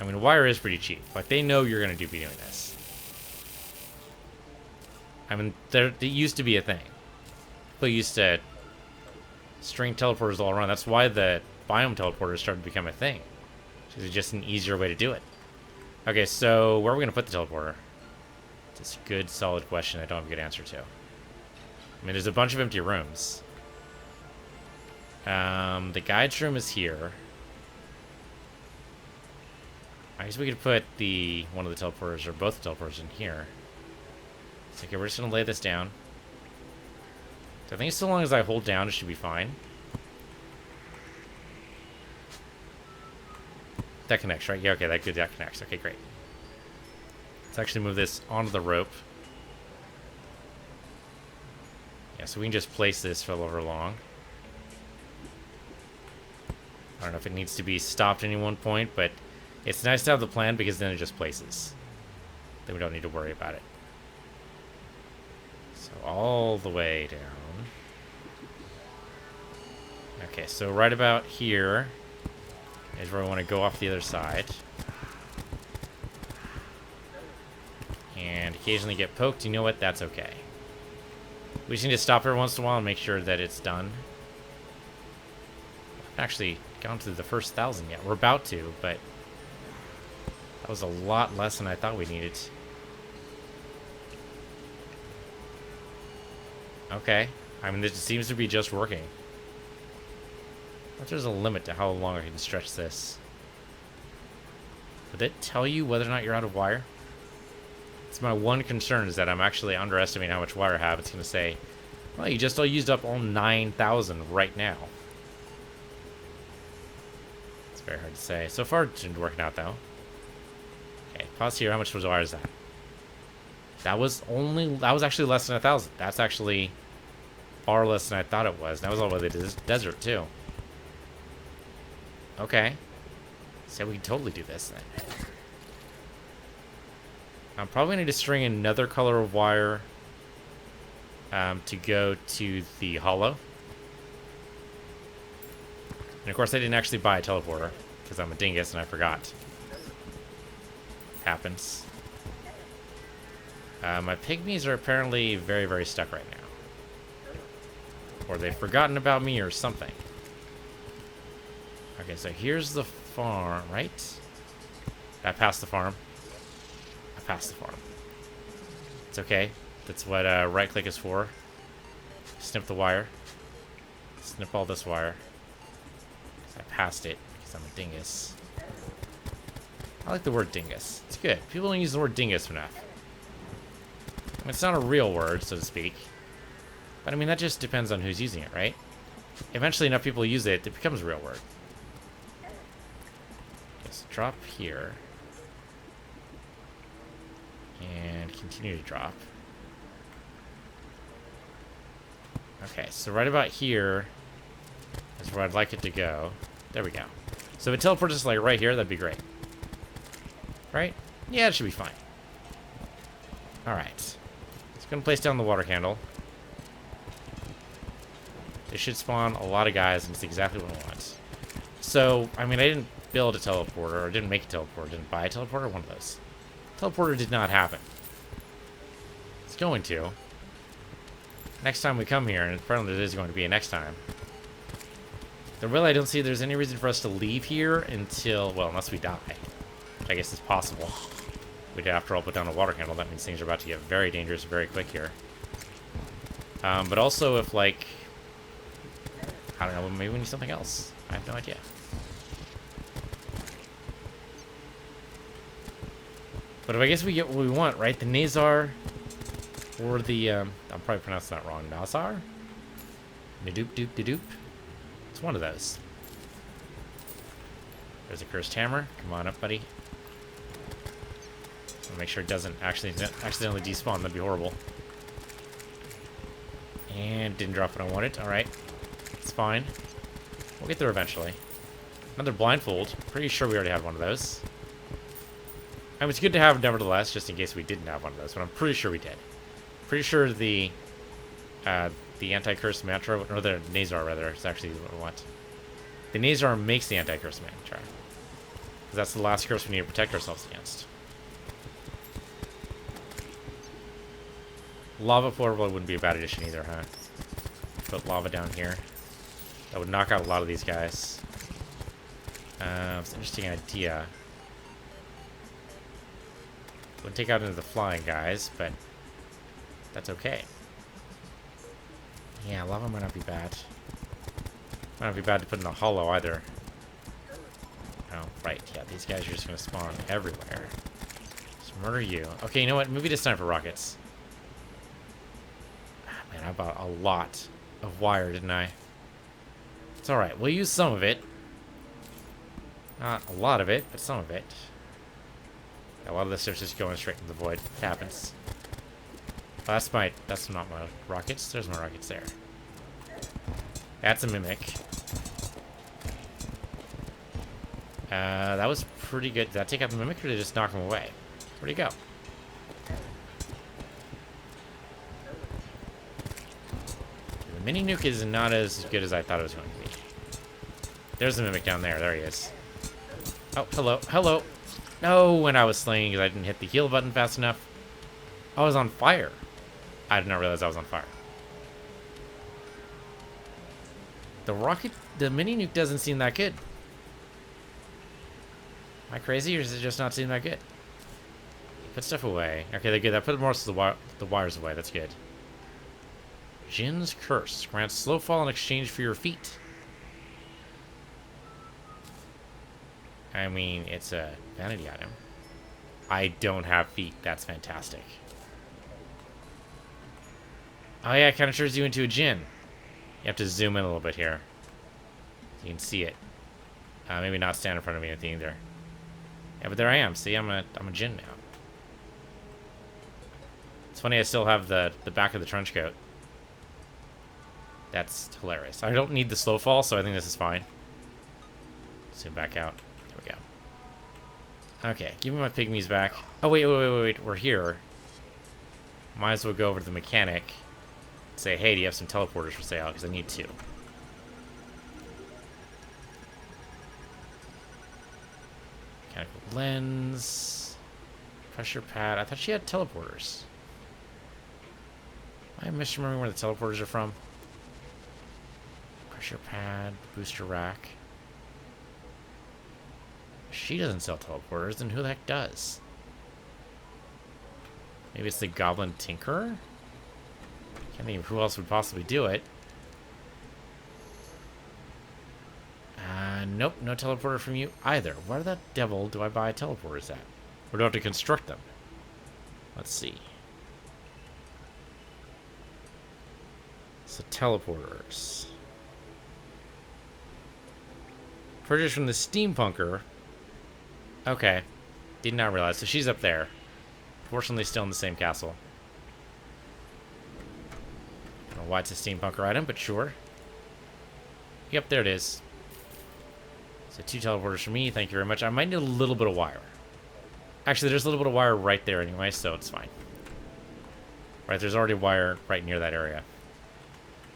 A: I mean, wire is pretty cheap. Like, they know you're going to be doing this. I mean, it used to be a thing. People used to string teleporters all around. That's why the biome teleporters started to become a thing. It's just an easier way to do it. Okay, so where are we going to put the teleporter? It's a good, solid question I don't have a good answer to. I mean, there's a bunch of empty rooms. The guides room is here. I guess we could put one of the teleporters, or both the teleporters in here. So, okay, we're just going to lay this down. So I think so long as I hold down, it should be fine. That connects, right? Yeah, okay, that connects. Okay, great. Let's actually move this onto the rope. Yeah, so we can just place this for however long. I don't know if it needs to be stopped at any one point, but it's nice to have the plan because then it just places. Then we don't need to worry about it. So all the way down. Okay, so right about here is where we want to go off the other side. And occasionally get poked. You know what? That's okay. We just need to stop every once in a while and make sure that it's done. Actually, gone to the first 1,000 yet. We're about to, but that was a lot less than I thought we needed. Okay. I mean, this seems to be just working. But there's a limit to how long I can stretch this. Would it tell you whether or not you're out of wire? It's my one concern is that I'm actually underestimating how much wire I have. It's going to say, well, you just used up all 9,000 right now. It's very hard to say. So far, it's been working out, though. Okay, pause here. How much wire is that? That was actually less than 1,000. That's actually far less than I thought it was. That was all the way to this desert, too. Okay. So we can totally do this, then. I'm probably going to string another color of wire to go to the Hallow. And of course, I didn't actually buy a teleporter because I'm a dingus and I forgot. Happens. My pygmies are apparently very, very stuck right now. Or they've forgotten about me or something. Okay, so here's the farm, right? I passed the farm. Past the farm. It's okay. That's what right click is for. Snip the wire. Snip all this wire. I passed it because I'm a dingus. I like the word dingus. It's good. People don't use the word dingus enough. I mean, it's not a real word, so to speak. But I mean, that just depends on who's using it, right? Eventually enough people use it, it becomes a real word. Just drop here. And continue to drop. Okay, so right about here is where I'd like it to go. There we go. So if it teleports us like right here, that'd be great. Right? Yeah, it should be fine. Alright. It's gonna place down the water candle. They should spawn a lot of guys, and it's exactly what I want. So, I mean, I didn't build a teleporter, or didn't make a teleporter, didn't buy a teleporter, one of those. Teleporter did not happen. It's going to. Next time we come here, and apparently there is going to be a next time. Then really, I don't see there's any reason for us to leave here until, well, unless we die. Which I guess is possible. We'd after all put down a water handle. That means things are about to get very dangerous very quick here. But also if, like, I don't know, maybe we need something else. I have no idea. But if I guess we get what we want, right? The Nazar, or the, I'm probably pronouncing that wrong. Nazar? Nadoop-doop-de-doop. It's one of those. There's a cursed hammer. Come on up, buddy. I'll make sure it doesn't accidentally despawn. That'd be horrible. And didn't drop what I wanted. Alright. It's fine. We'll get there eventually. Another blindfold. Pretty sure we already had one of those. I mean, it's good to have nevertheless, just in case we didn't have one of those, but I'm pretty sure we did. Pretty sure the anti-curse mantra, or the Nazar rather, is actually what we want. The Nazar makes the anti-curse mantra. Because that's the last curse we need to protect ourselves against. Lava floor probably wouldn't be a bad addition either, huh? Put lava down here. That would knock out a lot of these guys. It's an interesting idea. Wouldn't take out into the flying guys, but that's okay. Yeah, lava might not be bad. Might not be bad to put in the hollow either. Oh, right. Yeah, these guys are just going to spawn everywhere. Just murder you. Okay, you know what? Maybe it's time for rockets. Ah, man, I bought a lot of wire, didn't I? It's alright. We'll use some of it. Not a lot of it, but some of it. A lot of this stuff's just going straight into the void. It happens. Oh, that's not my rockets. There's my rockets there. That's a mimic. That was pretty good. Did that take out the mimic, or did it just knock him away? Where'd he go? The mini nuke is not as good as I thought it was going to be. There's the mimic down there. There he is. Oh, hello. Hello. No, when I was slaying because I didn't hit the heal button fast enough. I was on fire. I did not realize I was on fire. The mini nuke doesn't seem that good. Am I crazy, or does it just not seem that good? Put stuff away. Okay, they're good. I put most of the wires away. That's good. Jin's Curse. Grants slow fall in exchange for your feet. I mean, it's a vanity item. I don't have feet. That's fantastic. Oh yeah, it kind of turns you into a Jin. You have to zoom in a little bit here. So you can see it. Maybe not stand in front of me or anything either. Yeah, but there I am. See, I'm a Jin now. It's funny I still have the back of the trench coat. That's hilarious. I don't need the slow fall, so I think this is fine. Zoom back out. There we go. Okay, give me my pygmies back. Oh, wait. We're here. Might as well go over to the mechanic. Say, hey, do you have some teleporters for sale? Because I need two. Mechanical lens. Pressure pad. I thought she had teleporters. Am I misremembering where the teleporters are from? Pressure pad. Booster rack. She doesn't sell teleporters, then who the heck does? Maybe it's the Goblin Tinkerer? Can't think of who else would possibly do it. Nope, no teleporter from you either. Where the devil do I buy teleporters at? Or do I have to construct them? Let's see. So teleporters. Purchased from the Steampunker. Okay. Did not realize. So she's up there. Fortunately still in the same castle. I don't know why it's a Steampunker item, but sure. Yep, there it is. So 2 teleporters for me. Thank you very much. I might need a little bit of wire. Actually, there's a little bit of wire right there anyway, so it's fine. Right, there's already wire right near that area.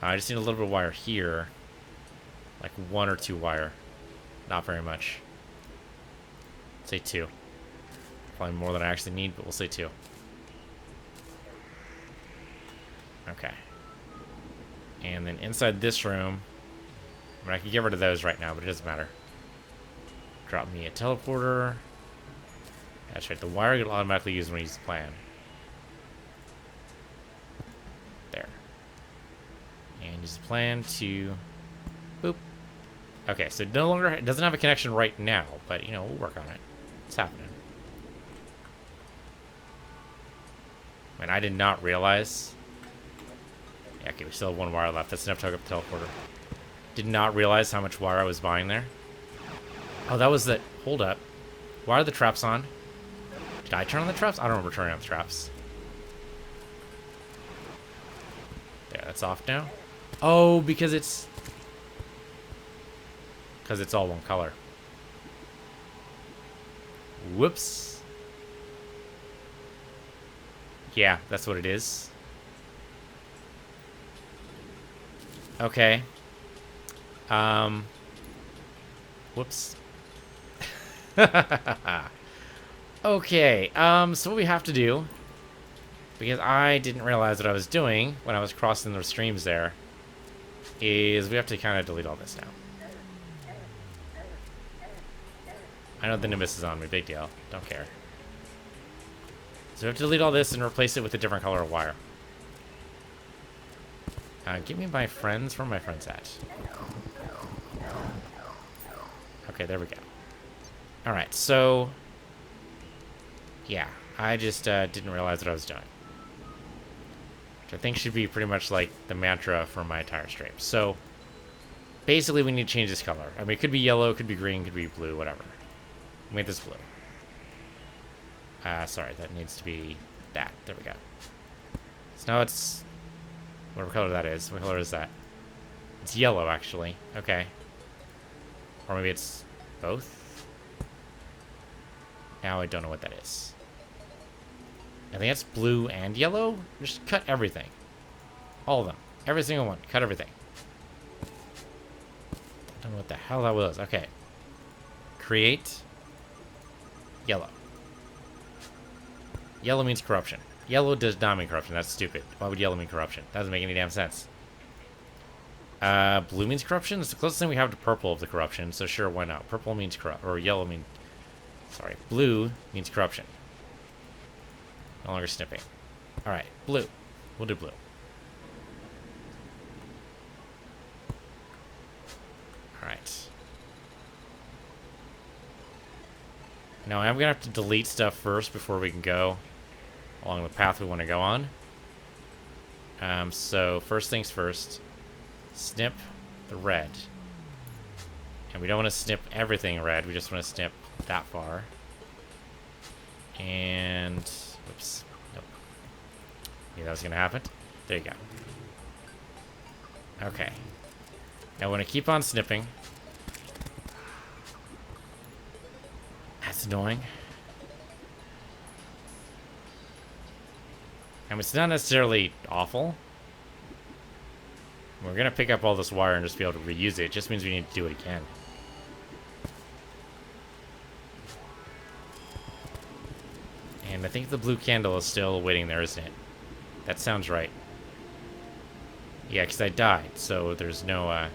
A: I just need a little bit of wire here. Like 1 or 2 wire. Not very much. Say 2. Probably more than I actually need, but we'll say 2. Okay. And then inside this room, I mean, I can get rid of those right now, but it doesn't matter. Drop me a teleporter. That's right, the wire you'll automatically use when you use the plan. There. And use the plan to... Boop. Okay, so it no longer it doesn't have a connection right now, but, you know, we'll work on it. It's happening. And I did not realize... Yeah, okay, we still have 1 wire left. That's enough to hook up the teleporter. Did not realize how much wire I was buying there. Oh, that was the... Hold up. Why are the traps on? Did I turn on the traps? I don't remember turning on the traps. There, that's off now. Oh, because it's... Because it's all 1 color. Whoops. Yeah, that's what it is. Okay. Whoops. Okay, so what we have to do, because I didn't realize what I was doing when I was crossing the streams there, is we have to kind of delete all this now. I know the Nimbus is on me, big deal. Don't care. So we have to delete all this and replace it with a different color of wire. Give me my friends. Where are my friends at? Okay, there we go. Alright, so... Yeah, I just didn't realize what I was doing. Which I think should be pretty much like the mantra for my entire stream. So, basically we need to change this color. I mean, it could be yellow, it could be green, it could be blue, whatever. Make this blue. Sorry, that needs to be that. There we go. So now it's... Whatever color that is. What color is that? It's yellow, actually. Okay. Or maybe it's both? Now I don't know what that is. I think it's blue and yellow. Just cut everything. All of them. Every single one. Cut everything. Don't know what the hell that was. Okay. Create. Yellow. Yellow means corruption. Yellow does not mean corruption. That's stupid. Why would yellow mean corruption? That doesn't make any damn sense. Blue means corruption? It's the closest thing we have to purple of the corruption, so sure, why not? Purple means corrupt, or yellow means... Sorry, blue means corruption. No longer snipping. Alright, blue. We'll do blue. Alright. Now, I'm going to have to delete stuff first before we can go along the path we want to go on. So, first things first. Snip the red. And we don't want to snip everything red. We just want to snip that far. And... Whoops. Nope. Knew that was going to happen. There you go. Okay. Now, I want to keep on snipping. That's annoying. I mean, it's not necessarily awful. We're going to pick up all this wire and just be able to reuse it. It just means we need to do it again. And I think the blue candle is still waiting there, isn't it? That sounds right. Yeah, because I died, so there's no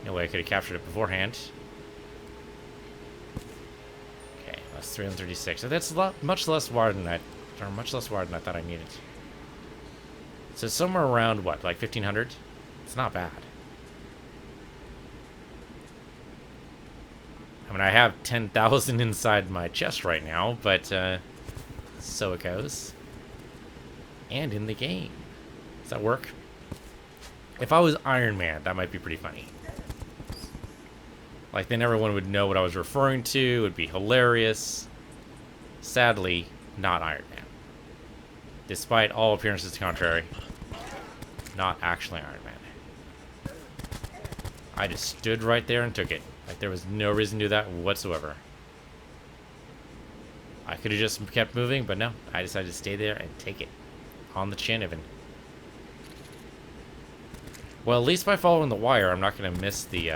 A: no way I could have captured it beforehand. Okay, that's 336. So that's much less wire than I thought I needed. So somewhere around, what, like 1,500? It's not bad. I mean, I have 10,000 inside my chest right now, but so it goes. And in the game. Does that work? If I was Iron Man, that might be pretty funny. Like, then everyone would know what I was referring to. It would be hilarious. Sadly, not Iron Man. Despite all appearances to the contrary, not actually Iron Man. I just stood right there and took it. Like, there was no reason to do that whatsoever. I could have just kept moving, but no. I decided to stay there and take it. On the chin, even. Well, at least by following the wire, I'm not going to miss the,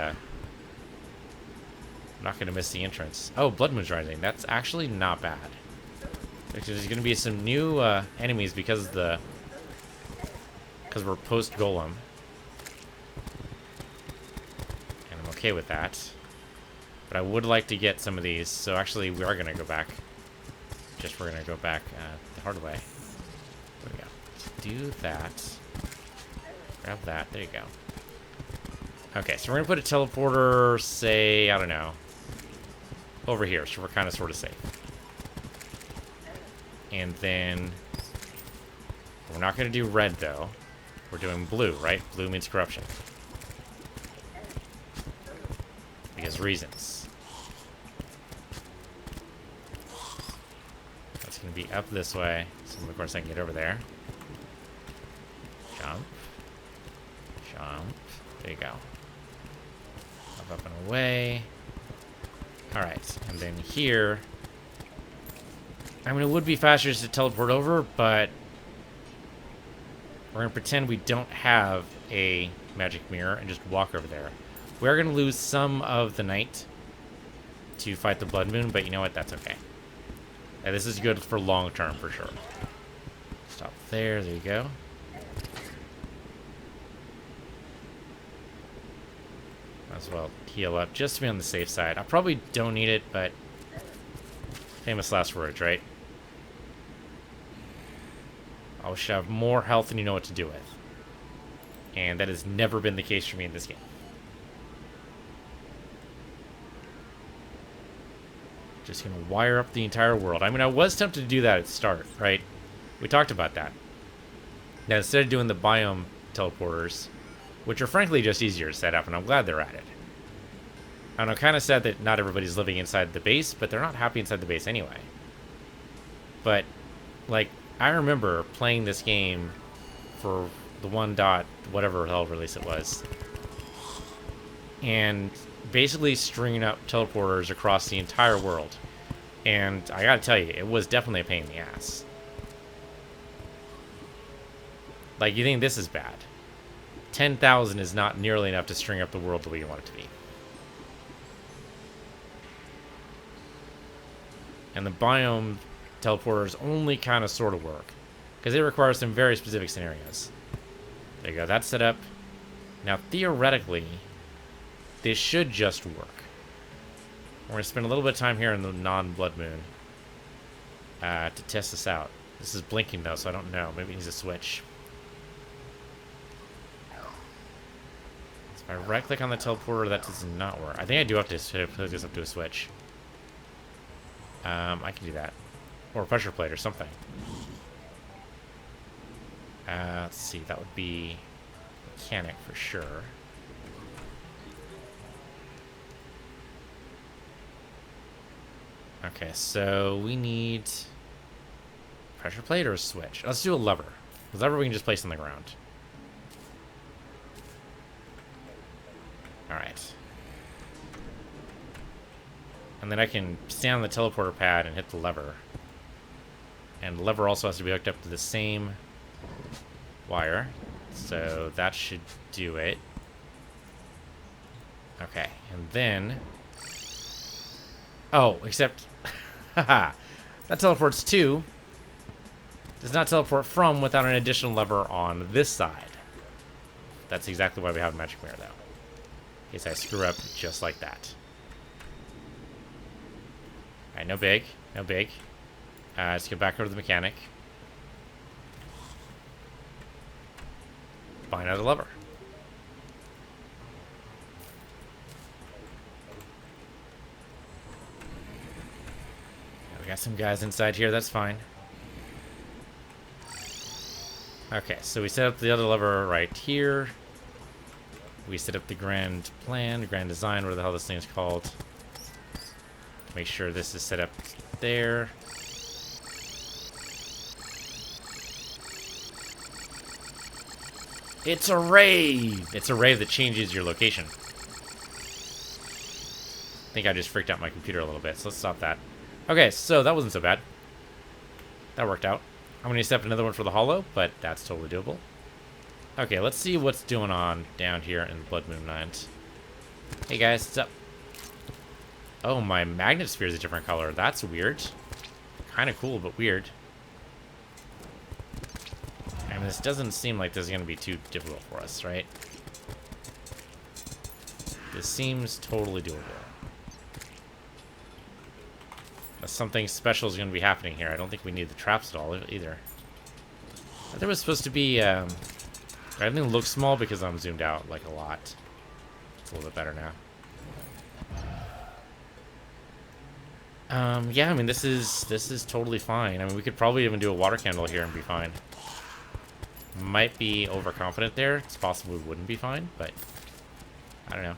A: entrance. Oh, Blood Moon's Rising. That's actually not bad. There's going to be some new enemies because we're post-Golem. And I'm okay with that. But I would like to get some of these, so actually we are going to go back. We're going to go back the hard way. There we go. Let's do that. Grab that. There you go. Okay, so we're going to put a teleporter, say, I don't know, over here, so we're kind of sort of safe. And then we're not going to do red, though. We're doing blue, right? Blue means corruption. Because reasons. That's going to be up this way. So, of course, I can get over there. Jump. Jump. There you go. Up and away. Alright, and then here... I mean, it would be faster just to teleport over, but... we're going to pretend we don't have a magic mirror and just walk over there. We're going to lose some of the night to fight the Blood Moon, but you know what? That's okay. This is good for long term, for sure. Stop there. There you go. Might as well heal up just to be on the safe side. I probably don't need it, but... famous last words, right? I should have more health than you know what to do with. And that has never been the case for me in this game. Just gonna wire up the entire world. I mean, I was tempted to do that at the start, right? We talked about that. Now, instead of doing the biome teleporters, which are frankly just easier to set up, and I'm glad they're at it. And I'm kind of sad that not everybody's living inside the base, but they're not happy inside the base anyway. But, like, I remember playing this game for the 1. Whatever the hell release it was. And basically stringing up teleporters across the entire world. And I gotta tell you, it was definitely a pain in the ass. Like, you think this is bad. 10,000 is not nearly enough to string up the world the way you want it to be. And the biome teleporters only kind of sort of work. Because they require some very specific scenarios. There you go, that's set up. Now, theoretically, this should just work. We're going to spend a little bit of time here in the non-Blood Moon to test this out. This is blinking, though, so I don't know. Maybe it needs a switch. So if I right-click on the teleporter, that does not work. I think I do have to hook this up to a switch. I can do that. Or a pressure plate or something. Let's see, that would be mechanic for sure. Okay, so we need pressure plate or a switch. Let's do a lever. The lever we can just place on the ground. Alright. And then I can stand on the teleporter pad and hit the lever. And the lever also has to be hooked up to the same wire. So that should do it. Okay, and then... oh, except... haha. That teleports to... does not teleport from without an additional lever on this side. That's exactly why we have a magic mirror, though. In case I screw up just like that. Alright, no big. No big. Let's go back over to the mechanic. Find another lever. We got some guys inside here, that's fine. Okay, so we set up the other lever right here. We set up the grand plan, grand design, whatever the hell this thing is called. Make sure this is set up there. It's a rave! It's a rave that changes your location. I think I just freaked out my computer a little bit, so let's stop that. Okay, so that wasn't so bad. That worked out. I'm going to set up another one for the Hallow, but that's totally doable. Okay, let's see what's going on down here in Blood Moon Land. Hey guys, what's up? Oh, my magnet sphere is a different color. That's weird. Kind of cool, but weird. I mean, this doesn't seem like this is going to be too difficult for us, right? This seems totally doable. Something special is going to be happening here. I don't think we need the traps at all either. I thought it was supposed to be... everything looks small because I'm zoomed out like a lot. It's a little bit better now. Yeah, I mean, this is totally fine. I mean, we could probably even do a water candle here and be fine. Might be overconfident there. It's possible we wouldn't be fine, but I don't know.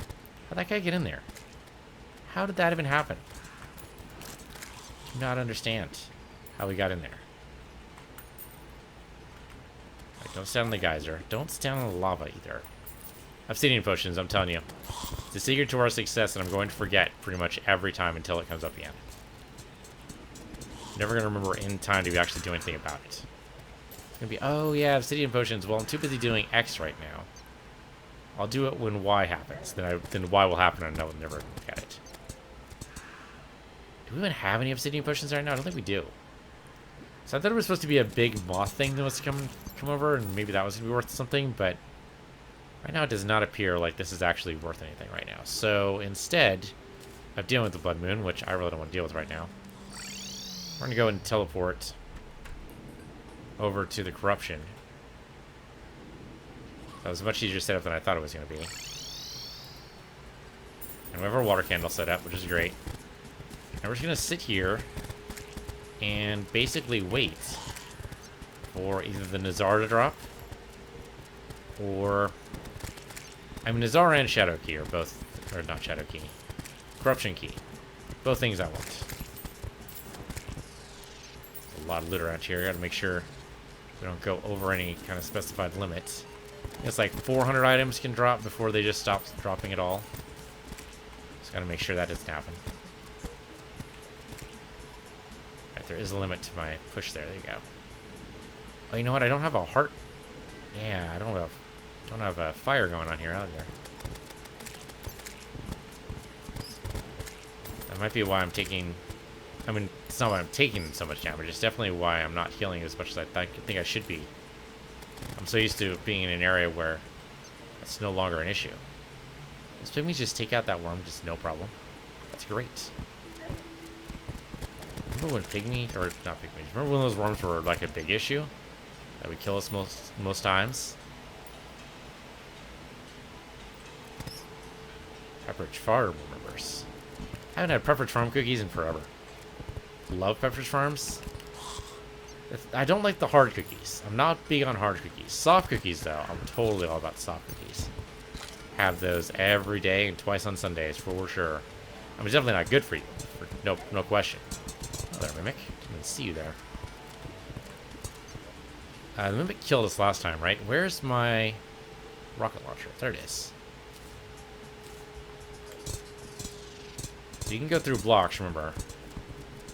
A: How'd that guy get in there? How did that even happen? Do not understand how we got in there. Right, don't stand on the geyser. Don't stand on the lava either. Obsidian potions, I'm telling you. It's the secret to our success, and I'm going to forget pretty much every time until it comes up again. Never gonna remember in time to actually do anything about it. It's gonna be, oh yeah, obsidian potions. Well, I'm too busy doing X right now. I'll do it when Y happens. Then Y will happen, and I will never look at it. Do we even have any obsidian potions right now? I don't think we do. So I thought it was supposed to be a big moth thing that was to come over, and maybe that was gonna be worth something, but right now it does not appear like this is actually worth anything right now. So instead of dealing with the blood moon, which I really don't want to deal with right now, we're going to go and teleport over to the corruption. That was much easier setup than I thought it was going to be. And we have our water candle set up, which is great. And we're just going to sit here and basically wait for either the Nazar to drop or... I mean, Nazar and Shadow Key are both... Or not Shadow Key. Corruption Key. Both things I want. A lot of loot around here. Gotta make sure we don't go over any kind of specified limit. It's like 400 items can drop before they just stop dropping at all. Just gotta make sure that doesn't happen. Right, there is a limit to my push there. There you go. Oh, you know what? I don't have a heart. Yeah, I don't have a fire going on here either. That might be why I'm taking... I mean, it's not why I'm taking so much damage. It's definitely why I'm not healing as much as I think I should be. I'm so used to being in an area where it's no longer an issue. Those pygmies just take out that worm, just no problem. That's great. Remember when or not pygmies, remember when those worms were like a big issue? That would kill us most times? Pepperidge Farm remembers. I haven't had Pepperidge Farm cookies in forever. Love Pepperidge Farms. I don't like the hard cookies. I'm not big on hard cookies. Soft cookies, though, I'm totally all about soft cookies. Have those every day and twice on Sundays for sure. I mean, it's definitely not good for you. No question. Oh, there, Mimic. Didn't even see you there. The Mimic killed us last time, right? Where's my rocket launcher? There it is. So you can go through blocks, remember.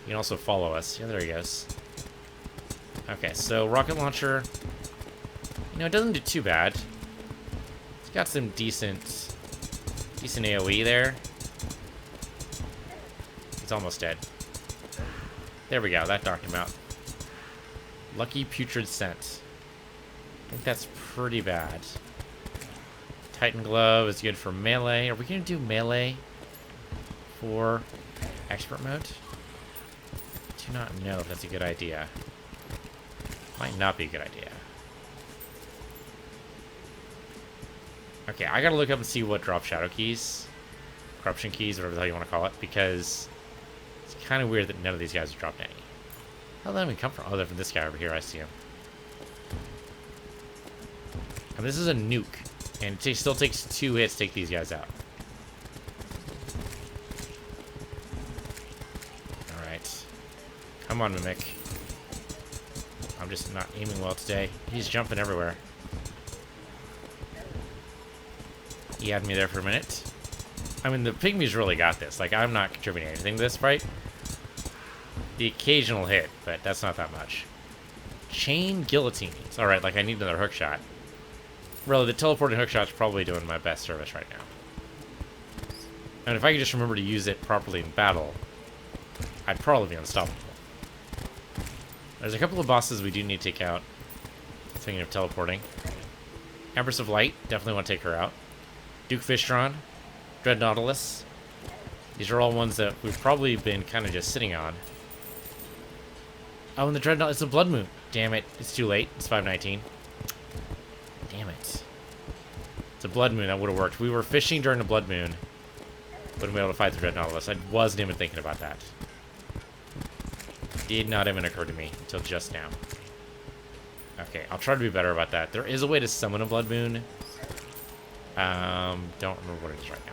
A: You can also follow us. Yeah, there he goes. Okay, so rocket launcher. You know, it doesn't do too bad. It's got some decent AoE there. It's almost dead. There we go. That knocked him out. Lucky Putrid Scent. I think that's pretty bad. Titan Glove is good for melee. Are we going to do melee for expert mode? I do not know if that's a good idea. Might not be a good idea. Okay, I gotta look up and see what drop shadow keys. Corruption keys, whatever the hell you want to call it, because it's kind of weird that none of these guys have dropped any. How did that even come from? Oh, they're from this guy over here. I see him. And this is a nuke, and it still takes 2 hits to take these guys out. Alright. Come on, Mimic. I'm just not aiming well today. He's jumping everywhere. He had me there for a minute. I mean, the pygmies really got this. Like, I'm not contributing anything to this fight. The occasional hit, but that's not that much. Chain guillotines. Alright, like I need another hook shot. Really, the teleporting hookshot's probably doing my best service right now. And if I could just remember to use it properly in battle, I'd probably be unstoppable. There's a couple of bosses we do need to take out. Thinking of teleporting. Empress of Light, definitely want to take her out. Duke Fishtron, Dread Nautilus. These are all ones that we've probably been kind of just sitting on. Oh, and the Dread Nautilus, it's a Blood Moon. Damn it, it's too late. It's 5:19. Damn it. It's a Blood Moon, that would have worked. We were fishing during the Blood Moon. Wouldn't be able to fight the Dread Nautilus. I wasn't even thinking about that. Did not even occur to me until just now. Okay, I'll try to be better about that. There is a way to summon a Blood Moon. Don't remember what it is right now.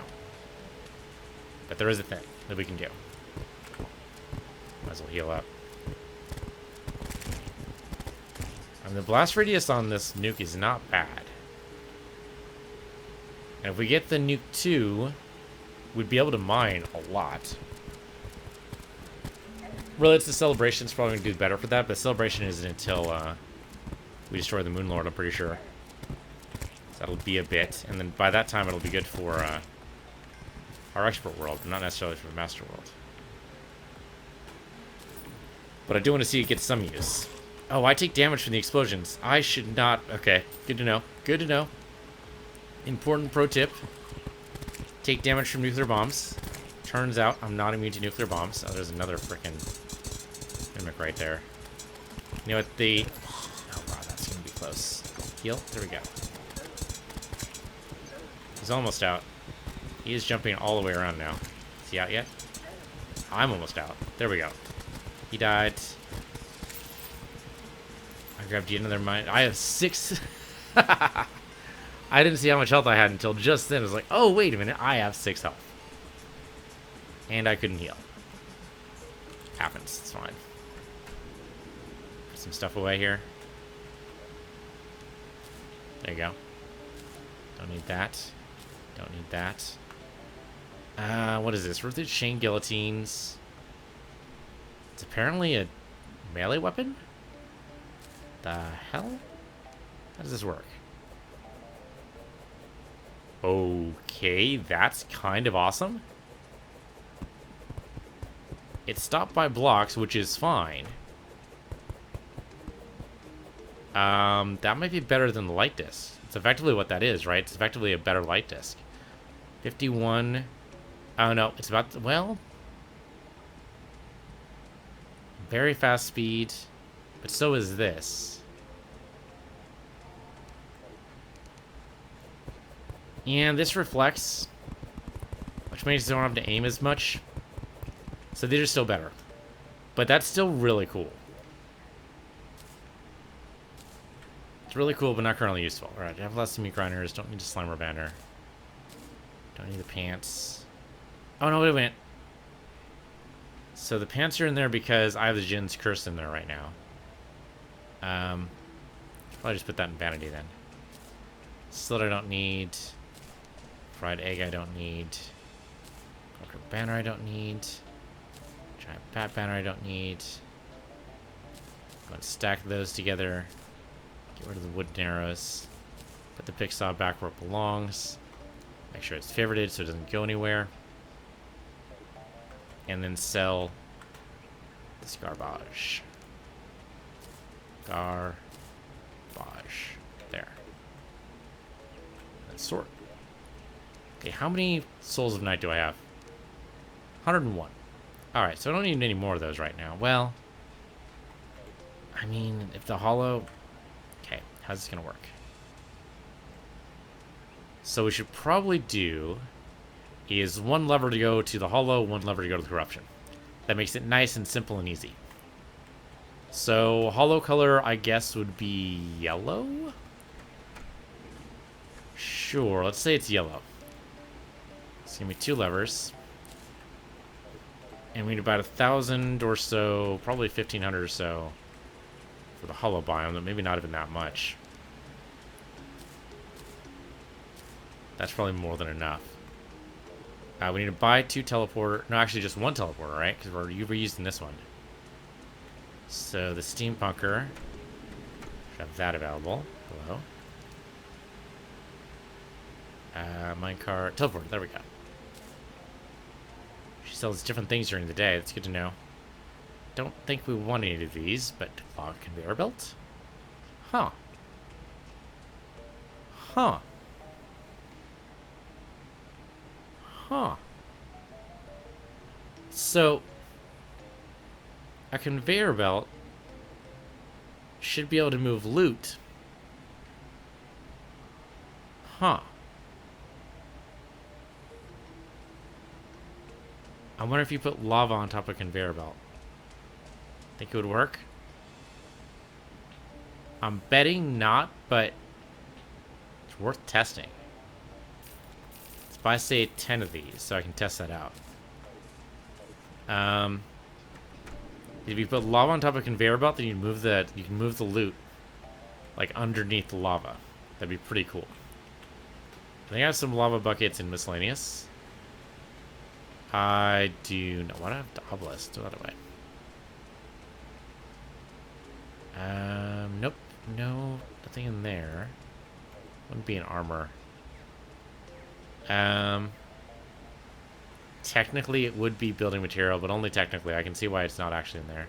A: But there is a thing that we can do. Might as well heal up. And the blast radius on this nuke is not bad. And if we get the nuke 2, we'd be able to mine a lot. Really, it's the celebration's probably going to do better for that, but celebration isn't until we destroy the Moon Lord, I'm pretty sure. So that'll be a bit, and then by that time it'll be good for our expert world, but not necessarily for the master world. But I do want to see it get some use. Oh, I take damage from the explosions. I should not... Okay, good to know. Good to know. Important pro tip. Take damage from nuclear bombs. Turns out I'm not immune to nuclear bombs. Oh, there's another frickin' mimic right there. You know what, the... Oh, wow, that's gonna be close. Heal? There we go. He's almost out. He is jumping all the way around now. Is he out yet? I'm almost out. There we go. He died. I grabbed yet another mine. I have 6... I didn't see how much health I had until just then. I was like, oh, wait a minute. I have 6 health. And I couldn't heal. Happens. It's fine. Put some stuff away here. There you go. Don't need that. Don't need that. What is this? Ruthless chain guillotines. It's apparently a melee weapon? The hell? How does this work? Okay, that's kind of awesome. It's stopped by blocks, which is fine. That might be better than the light disc. It's effectively what that is, right? It's effectively a better light disc. 51. Oh, no. It's about... Well... Very fast speed. But so is this. And this reflects. Which means you don't have to aim as much. So these are still better. But that's still really cool. It's really cool, but not currently useful. Alright, I have lots of meat grinders. Don't need a slimer banner. Don't need the pants. Oh, no, wait a minute. So the pants are in there because I have the Jin's Curse in there right now. Probably just put that in vanity then. Slit I don't need. Fried egg I don't need. Conquer banner I don't need. Giant bat banner I don't need. Go and stack those together. Get rid of the wooden arrows. Put the pick saw back where it belongs. Make sure it's favorited so it doesn't go anywhere. And then sell this garbage. Garbage. There. Let's sort. Okay, how many Souls of Night do I have? 101. Alright, so I don't need any more of those right now. Well, I mean, if the Hallow... Okay, how's this going to work? So we should probably do... is one lever to go to the Hallow, one lever to go to the Corruption. That makes it nice and simple and easy. So, Hallow color, I guess, would be yellow? Sure, let's say it's yellow. It's going to be 2 levers. And we need about 1,000 or so, probably 1,500 or so for the Hallow biome, but maybe not even that much. That's probably more than enough. We need to buy 2 teleporter. No, actually just 1 teleporter, right? Because we're reusing this one. So the Steampunker should have that available. Hello. Minecart. Teleport. There we go. She sells different things during the day. That's good to know. Don't think we want any of these, but log conveyor belt? Huh. Huh. Huh. So, a conveyor belt should be able to move loot. Huh. I wonder if you put lava on top of a conveyor belt. Think it would work? I'm betting not, but it's worth testing. Let's buy, say, 10 of these so I can test that out. If you put lava on top of a conveyor belt, then you can move the loot like underneath the lava. That'd be pretty cool. I think I have some lava buckets in miscellaneous. I do not. Why do I have the obelisk? Do that away. Nope. No, nothing in there. Wouldn't be an armor. Technically, it would be building material, but only technically. I can see why it's not actually in there.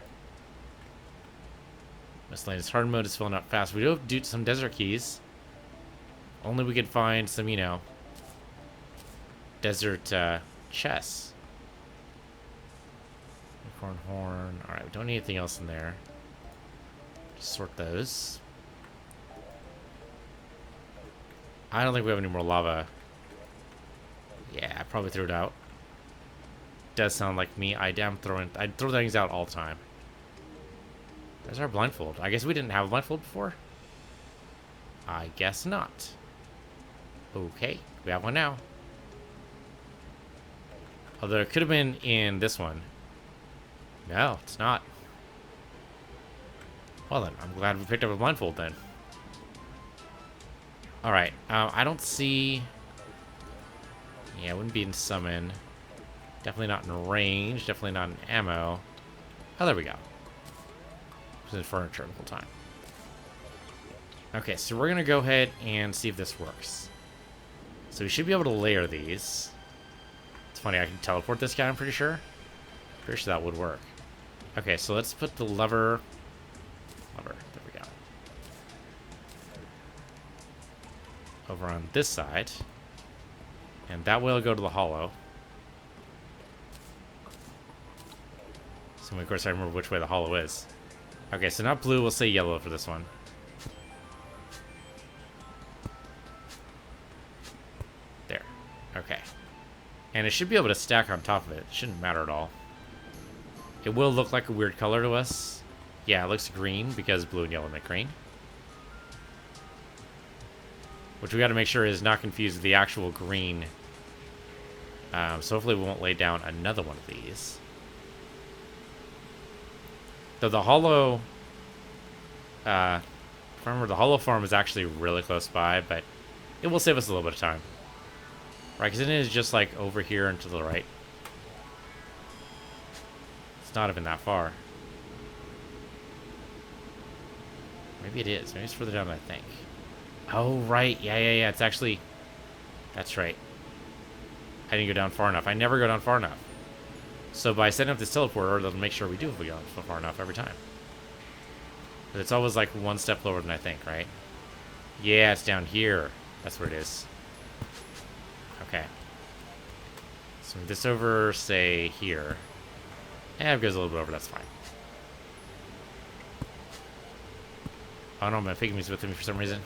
A: Miscellaneous hard mode is filling up fast. We do have some desert keys. Only we could find some, you know, desert chests. Unicorn horn. Alright, we don't need anything else in there. Just sort those. I don't think we have any more lava. Yeah, I probably threw it out. Does sound like me. I throw things out all the time. There's our blindfold. I guess we didn't have a blindfold before. I guess not. Okay, we have one now. Although it could have been in this one. No, it's not. Well then, I'm glad we picked up a blindfold then. Alright, I don't see... Yeah, it wouldn't be in summon. Definitely not in range. Definitely not in ammo. Oh, there we go. It was in furniture the whole time. Okay, so we're going to go ahead and see if this works. So we should be able to layer these. It's funny, I can teleport this guy, I'm pretty sure. Pretty sure that would work. Okay, so let's put the lever... There we go. Over on this side. And that way will go to the hollow. So of course I remember which way the hollow is. Okay, so not blue, we'll say yellow for this one. There. Okay. And it should be able to stack on top of it. It shouldn't matter at all. It will look like a weird color to us. Yeah, it looks green because blue and yellow make green. Which we got to make sure is not confused with the actual green. So hopefully we won't lay down another one of these. Though the hollow... if I remember, the hollow farm is actually really close by, but it will save us a little bit of time. Right, because it is just like over here and to the right. It's not even that far. Maybe it is. Maybe it's further down than I think. Oh, right. Yeah. It's actually... That's right. I didn't go down far enough. I never go down far enough. So by setting up this teleporter, that'll make sure we do go far enough every time. But it's always like one step lower than I think, right? Yeah, it's down here. That's where it is. Okay. So move this over, say, here. Yeah, it goes a little bit over. That's fine. Oh no, my pygmy's with me for some reason.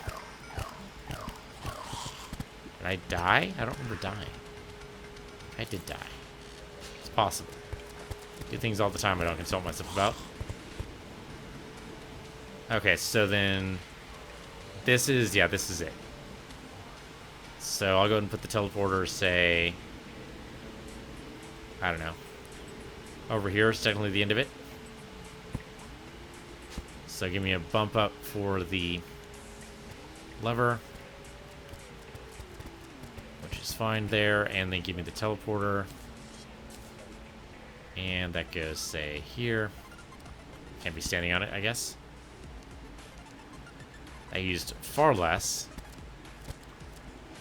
A: Did I die? I don't remember dying. I did die. It's possible. Do things all the time I don't consult myself about. Okay, so then... This is... Yeah, this is it. So I'll go ahead and put the teleporter, say... I don't know. Over here is technically the end of it. So give me a bump up for the lever, which is fine there, and then give me the teleporter, and that goes, say, here. Can't be standing on it, I guess. I used far less,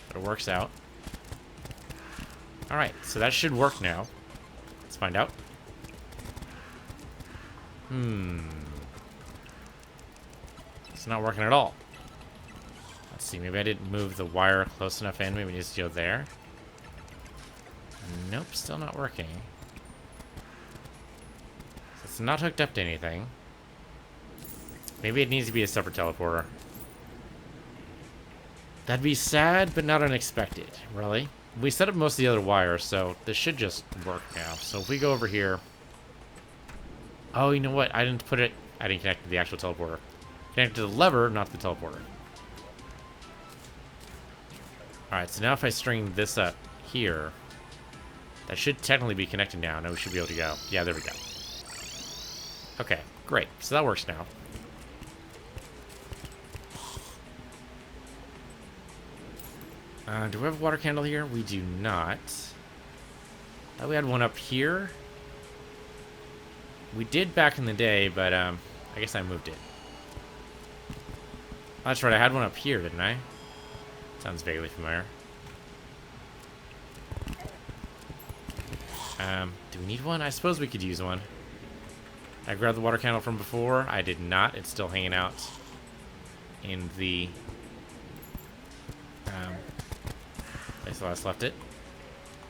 A: but it works out. Alright, so that should work now. Let's find out. It's not working at all. Let's see, maybe I didn't move the wire close enough in. Maybe it needs to go there. Nope, still not working. So it's not hooked up to anything. Maybe it needs to be a separate teleporter. That'd be sad, but not unexpected. Really? We set up most of the other wires, so this should just work now. So if we go over here... Oh, you know what? I didn't connect to the actual teleporter. Connected to the lever, not the teleporter. Alright, so now if I string this up here, that should technically be connected now. Now we should be able to go. Yeah, there we go. Okay, great. So that works now. Do we have a water candle here? We do not. Thought we had one up here. We did back in the day, but I guess I moved it. Oh, that's right, I had one up here, didn't I? Sounds vaguely familiar. Do we need one? I suppose we could use one. I grabbed the water candle from before. I did not. It's still hanging out in the place I last left it.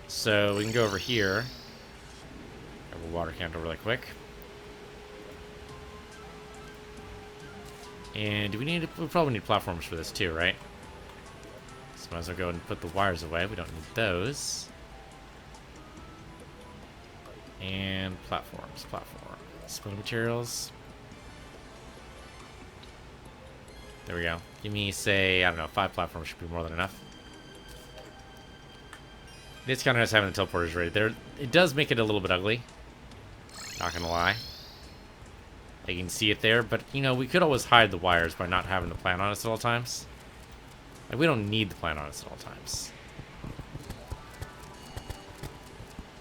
A: So we can go over here. Grab a water candle really quick. And do we need? We probably need platforms for this too, right? So might as well go and put the wires away. We don't need those. And platforms, Split materials. There we go. Give me, say, I don't know, 5 platforms should be more than enough. It's kind of nice having the teleporters ready there. It does make it a little bit ugly. Not gonna lie. You can see it there, but, you know, we could always hide the wires by not having the plant on us at all times. Like, we don't need the plant on us at all times.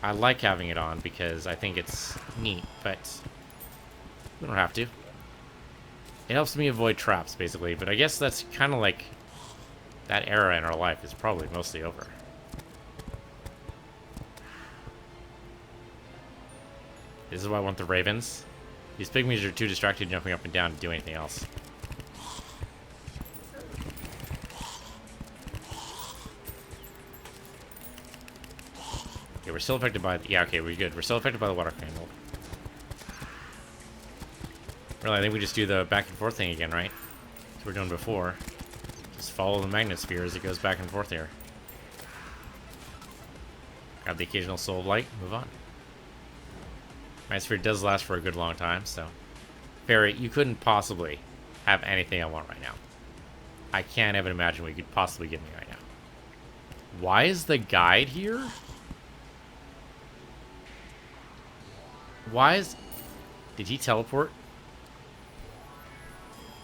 A: I like having it on because I think it's neat, but we don't have to. It helps me avoid traps, basically, but I guess that's kind of like that era in our life is probably mostly over. This is why I want the ravens. These pygmies are too distracted jumping up and down to do anything else. Okay, we're still affected by... Yeah, okay, we're good. We're still affected by the water candle. Really, I think we just do the back and forth thing again, right? That's what we're doing before. Just follow the magnet sphere as it goes back and forth here. Grab the occasional soul of light, move on. Magnet sphere does last for a good long time, so... Fairy, you couldn't possibly have anything I want right now. I can't even imagine what you could possibly give me right now. Why is the guide here? Why is... Did he teleport?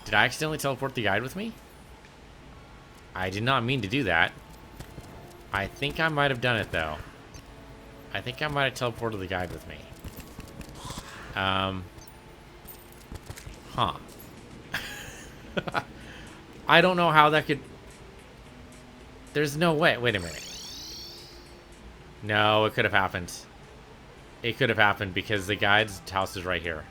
A: Did I accidentally teleport the guide with me? I did not mean to do that. I think I might have done it, though. I think I might have teleported the guide with me. Huh. I don't know how that could... There's no way. Wait a minute. No, it could have happened. It could have happened because the guide's house is right here.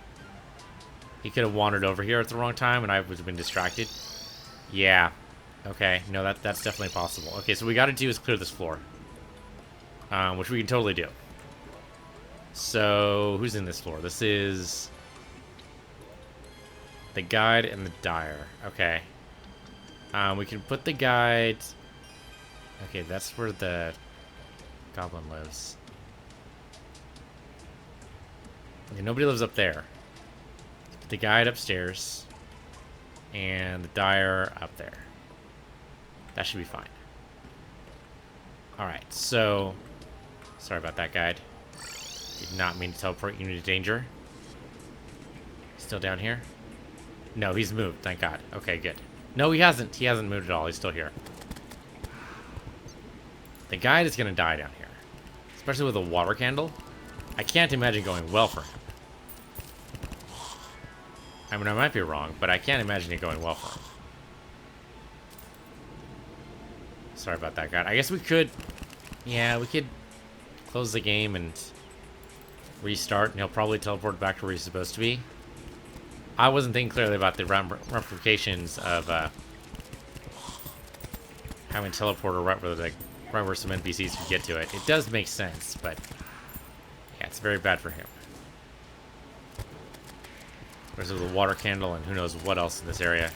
A: He could have wandered over here at the wrong time and I would have been distracted. Yeah. Okay. No, that's definitely possible. Okay, so what we got to do is clear this floor. Which we can totally do. So, who's in this floor? This is... the guide and the dyer. Okay. We can put the guide... Okay, that's where the goblin lives. Okay, nobody lives up there. Put the guide upstairs. And the dyer up there. That should be fine. Alright, so... Sorry about that, guide. Did not mean to teleport you into danger. Still down here? No, he's moved, thank God. Okay, good. No, he hasn't. He hasn't moved at all. He's still here. The guide is going to die down here. Especially with a water candle. I can't imagine going well for him. I mean, I might be wrong, but I can't imagine it going well for him. Sorry about that, guide. I guess we could... Yeah, we could close the game and restart, and he'll probably teleport back to where he's supposed to be. I wasn't thinking clearly about the ramifications of having teleporter right where some NPCs can get to it. It does make sense, but yeah, it's very bad for him. There's a water candle and who knows what else in this area.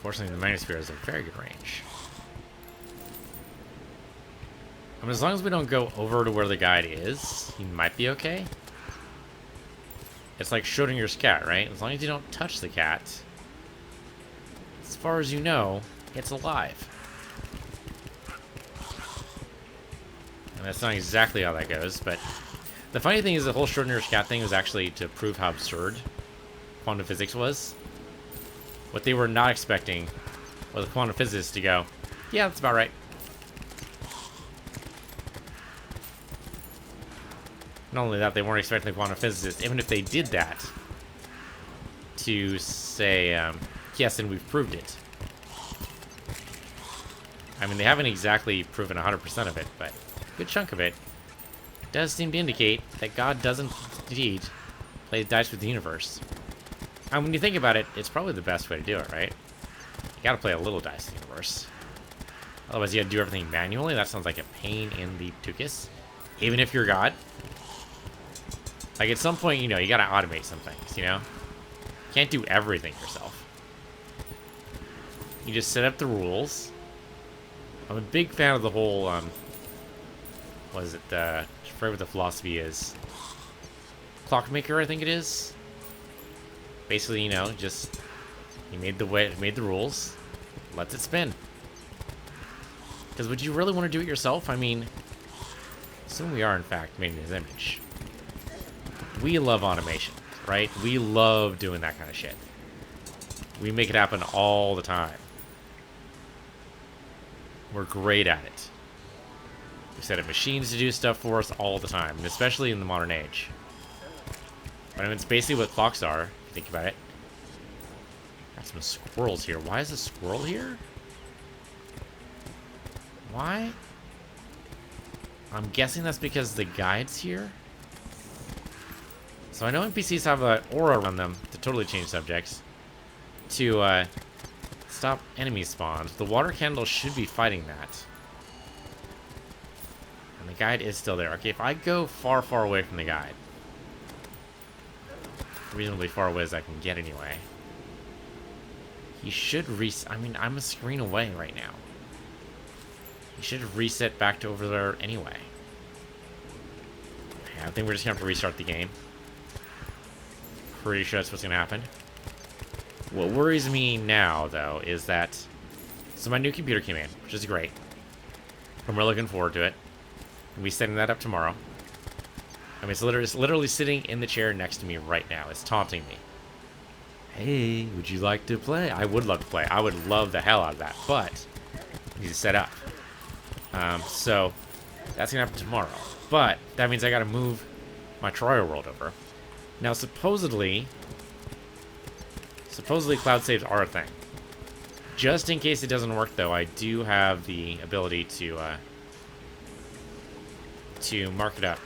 A: Fortunately, the Manosphere has a very good range. I mean, as long as we don't go over to where the guide is, he might be okay. It's like Schrodinger's cat, right? As long as you don't touch the cat, as far as you know, it's alive. And that's not exactly how that goes, but the funny thing is the whole Schrodinger's cat thing was actually to prove how absurd quantum physics was. What they were not expecting was the quantum physicists to go, yeah, that's about right. Not only that, they weren't expecting the quantum physicists, even if they did that, to say, yes, and we've proved it. I mean, they haven't exactly proven 100% of it, but a good chunk of it does seem to indicate that God doesn't indeed play dice with the universe. And when you think about it, it's probably the best way to do it, right? You gotta play a little dice in the universe. Otherwise, you gotta do everything manually. That sounds like a pain in the tuchus. Even if you're God. Like, at some point, you know, you gotta automate some things, you know? You can't do everything yourself. You just set up the rules. I'm a big fan of the whole, what is it, I forget what the philosophy is. Clockmaker, I think it is. Basically, you know, just, he made the rules, lets it spin. Because would you really want to do it yourself? I mean, assume we are, in fact, made in his image. We love automation, right? We love doing that kind of shit. We make it happen all the time. We're great at it. We set up machines to do stuff for us all the time, and especially in the modern age. But I mean, it's basically what clocks are, if you think about it. Got some squirrels here. Why is a squirrel here? Why? I'm guessing that's because the guide's here. So I know NPCs have an aura around them, to totally change subjects, to stop enemy spawns. The water candle should be fighting that. And the guide is still there. Okay, if I go far, far away from the guide, reasonably far away as I can get anyway, he should I mean, I'm a screen away right now. He should reset back to over there anyway. Okay, I think we're just gonna have to restart the game. Pretty sure that's what's gonna happen. What worries me now, though, is that... So my new computer came in, which is great. And we're looking forward to it. We'll be setting that up tomorrow. I mean, it's literally sitting in the chair next to me right now. It's taunting me. Hey, would you like to play? I would love to play. I would love the hell out of that, but I need to set up. So that's gonna happen tomorrow. But that means I gotta move my Terraria world over. Now, supposedly cloud saves are a thing. Just in case it doesn't work, though, I do have the ability to mark it up.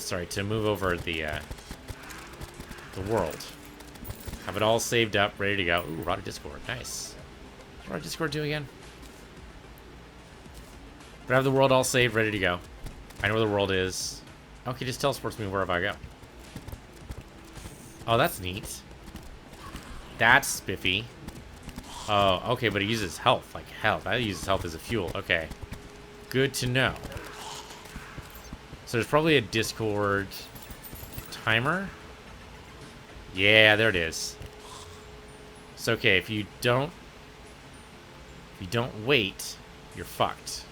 A: Sorry, to move over the world. Have it all saved up, ready to go. Ooh, Rotted Discord, nice. What's Rotted Discord do again? But I have the world all saved, ready to go. I know where the world is. Okay, just teleports me wherever I go. Oh, that's neat. That's spiffy. Oh, okay, but it uses health, like health. That uses health as a fuel. Okay. Good to know. So there's probably a Discord timer. Yeah, there it is. So okay, if you don't wait, you're fucked.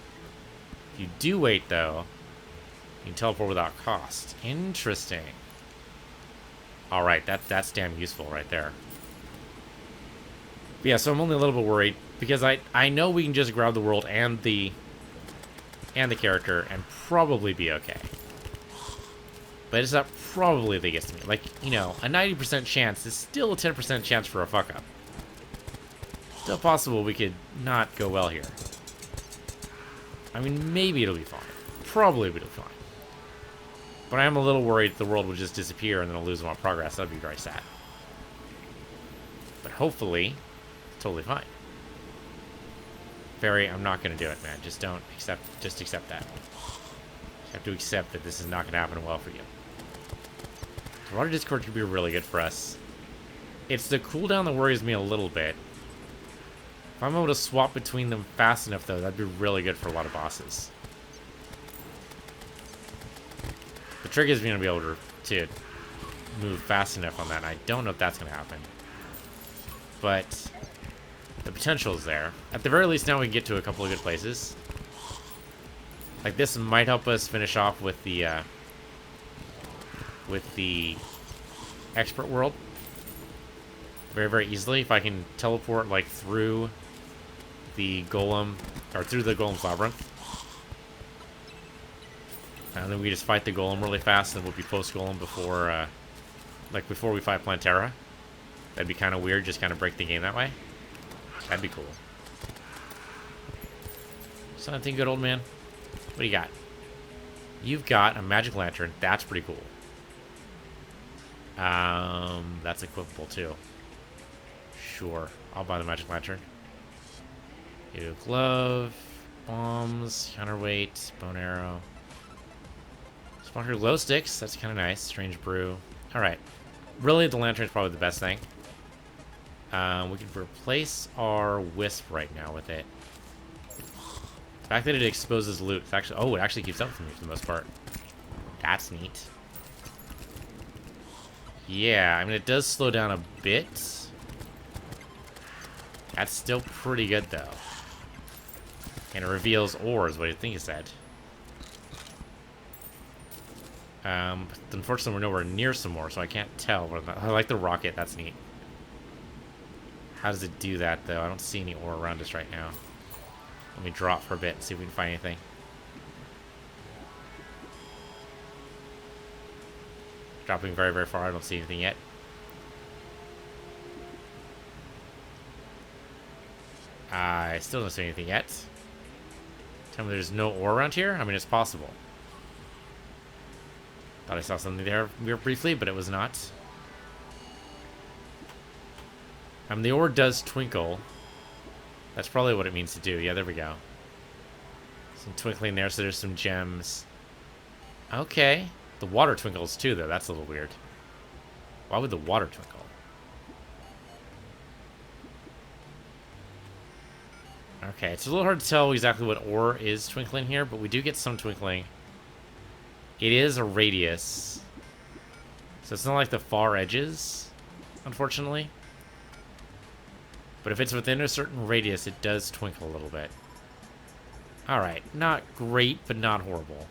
A: If you do wait though, you can teleport without cost. Interesting. Alright, that's damn useful right there. But yeah, so I'm only a little bit worried because I know we can just grab the world and the character and probably be okay. But it's not probably that gets to me. Like, you know, a 90% chance is still a 10% chance for a fuck up. Still possible we could not go well here. I mean, maybe it'll be fine. Probably it'll be fine. But I am a little worried the world will just disappear and then I'll lose my progress. That'd be very sad. But hopefully, it's totally fine. Fairy, I'm not going to do it, man. Just don't accept, just accept that. You have to accept that this is not going to happen well for you. Water Discord could be really good for us. It's the cooldown that worries me a little bit. If I'm able to swap between them fast enough, though, that'd be really good for a lot of bosses. The trick is going to be able to move fast enough on that, and I don't know if that's going to happen. But the potential is there. At the very least, now we can get to a couple of good places. Like, this might help us finish off with the expert world very, very easily. If I can teleport, like, through the golem, or through the golem's labyrinth. And then we just fight the golem really fast, and we'll be post-golem before, like, before we fight Plantera. That'd be kind of weird, just kind of break the game that way. That'd be cool. Something good, old man? What do you got? You've got a magic lantern. That's pretty cool. That's equipable too. Sure, I'll buy the magic lantern. You glove, bombs, counterweight, bone arrow. Sponsored glow sticks. That's kind of nice. Strange brew. All right. Really, the lantern is probably the best thing. We can replace our wisp right now with it. The fact that it exposes loot, it's actually, oh, it actually keeps up with me for the most part. That's neat. Yeah, I mean, it does slow down a bit. That's still pretty good, though. And it reveals ores, what I think it said. But unfortunately, we're nowhere near some more, so I can't tell. I like the rocket, that's neat. How does it do that, though? I don't see any ore around us right now. Let me drop for a bit and see if we can find anything. Dropping very, very far. I don't see anything yet. I still don't see anything yet. Tell me there's no ore around here? I mean, it's possible. Thought I saw something there briefly, but it was not. The ore does twinkle. That's probably what it means to do. Yeah, there we go. Some twinkling there, so there's some gems. Okay. The water twinkles too, though. That's a little weird. Why would the water twinkle? Okay, it's a little hard to tell exactly what ore is twinkling here, but we do get some twinkling. It is a radius. So it's not like the far edges, unfortunately. But if it's within a certain radius, it does twinkle a little bit. Alright, not great, but not horrible.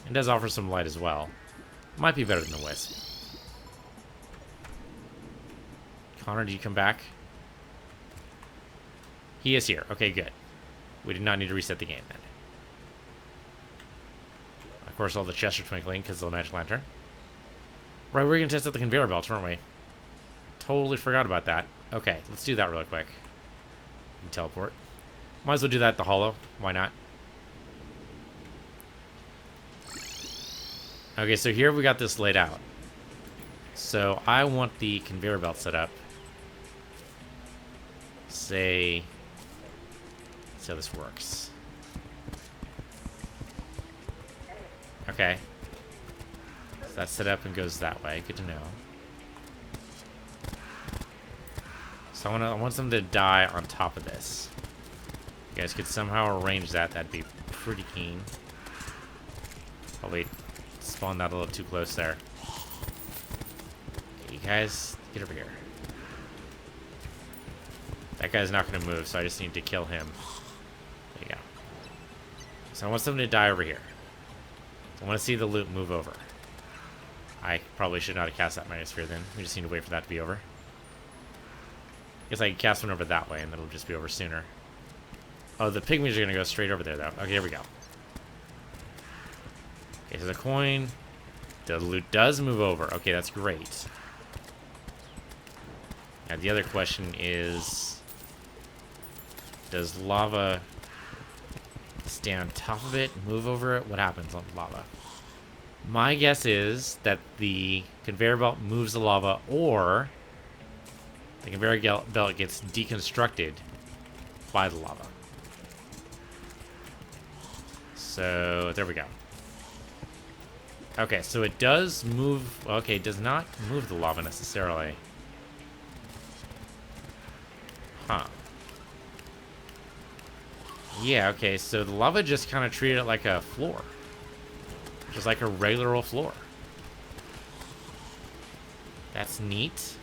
A: It does offer some light as well. Might be better than the wisp. Connor, did you come back? He is here. Okay, good. We did not need to reset the game then. Of course, all the chests are twinkling because of the magic lantern. Right, we were going to test out the conveyor belts, weren't we? Totally forgot about that. Okay, let's do that really quick. Teleport. Might as well do that at the Hallow. Why not? Okay, so here we got this laid out. So I want the conveyor belt set up. Say, let's see how this works. Okay. So that's set up and goes that way. Good to know. So I want them to die on top of this. If you guys could somehow arrange that, that'd be pretty keen. Probably spawned that a little too close there. Okay, you guys, get over here. That guy's not going to move, so I just need to kill him. There you go. So I want something to die over here. I want to see the loot move over. I probably should not have cast that Minosphere then. We just need to wait for that to be over. Guess I can cast one over that way, and it'll just be over sooner. Oh, the pygmies are going to go straight over there, though. Okay, here we go. Okay, so the coin. The loot does move over. Okay, that's great. Now, the other question is... Does lava stay on top of it, move over it? What happens on lava? My guess is that the conveyor belt moves the lava, or the conveyor belt gets deconstructed by the lava. So, there we go. Okay, so it does move... Okay, it does not move the lava necessarily. Huh. Yeah, okay, so the lava just kind of treated it like a floor. Just like a regular old floor. That's neat.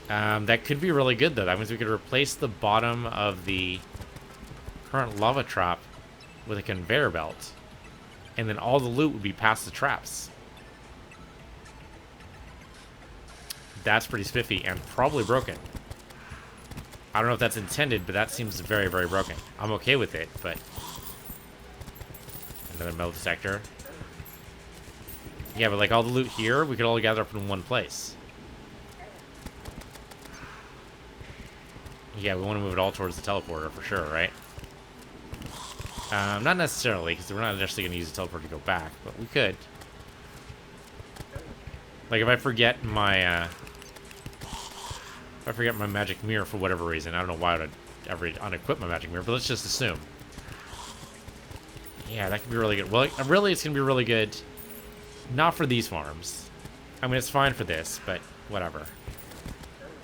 A: That could be really good, though. That means we could replace the bottom of the current lava trap with a conveyor belt. And then all the loot would be past the traps. That's pretty spiffy and probably broken. I don't know if that's intended, but that seems very, very broken. I'm okay with it, but... Another metal detector. Yeah, but like all the loot here, we could all gather up in one place. Yeah, we want to move it all towards the teleporter for sure, right? Not necessarily, because we're not necessarily going to use the teleporter to go back, but we could. Like, if I forget my, magic mirror for whatever reason, I don't know why I would ever unequip my magic mirror, but let's just assume. Yeah, that could be really good. Well, really, it's going to be really good. Not for these farms. I mean, it's fine for this, but whatever.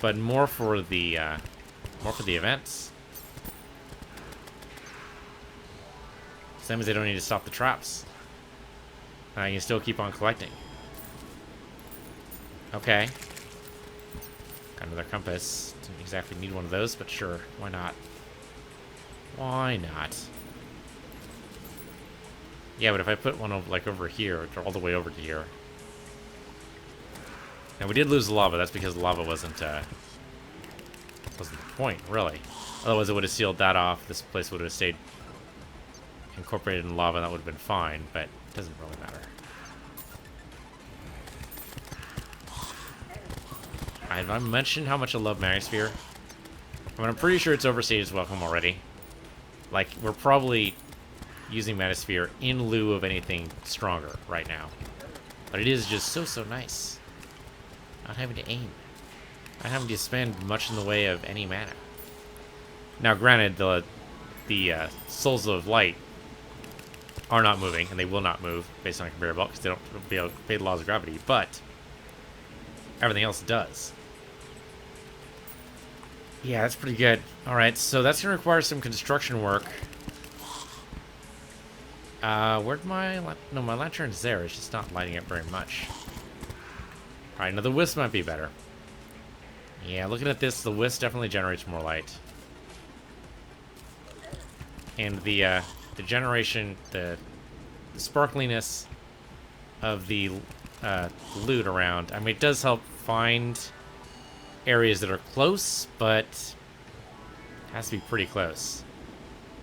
A: But more for the events. So that means they don't need to stop the traps. You can still keep on collecting. Okay. Got another compass. Didn't exactly need one of those, but sure. Why not? Why not? Yeah, but if I put one over, like over here, or all the way over to here. Now we did lose the lava. That's because the lava wasn't the point, really. Otherwise, it would have sealed that off. This place would have stayed incorporated in lava, and that would have been fine, but it doesn't really matter. Have I mentioned how much I love Manisphere? I mean, I'm pretty sure it's overstayed its welcome already. Like, we're probably using Manisphere in lieu of anything stronger right now. But it is just so nice. Not having to aim. Not having to spend much in the way of any mana. Now, granted, the Souls of Light are not moving, and they will not move based on a conveyor belt because they don't obey the laws of gravity, but everything else does. Yeah, that's pretty good. Alright, so that's going to require some construction work. Where'd my... No, my lantern's there. It's just not lighting up very much. Alright, now the wisp might be better. Yeah, looking at this, the wisp definitely generates more light. And the generation, the sparkliness of the loot around, I mean, it does help find areas that are close, but it has to be pretty close.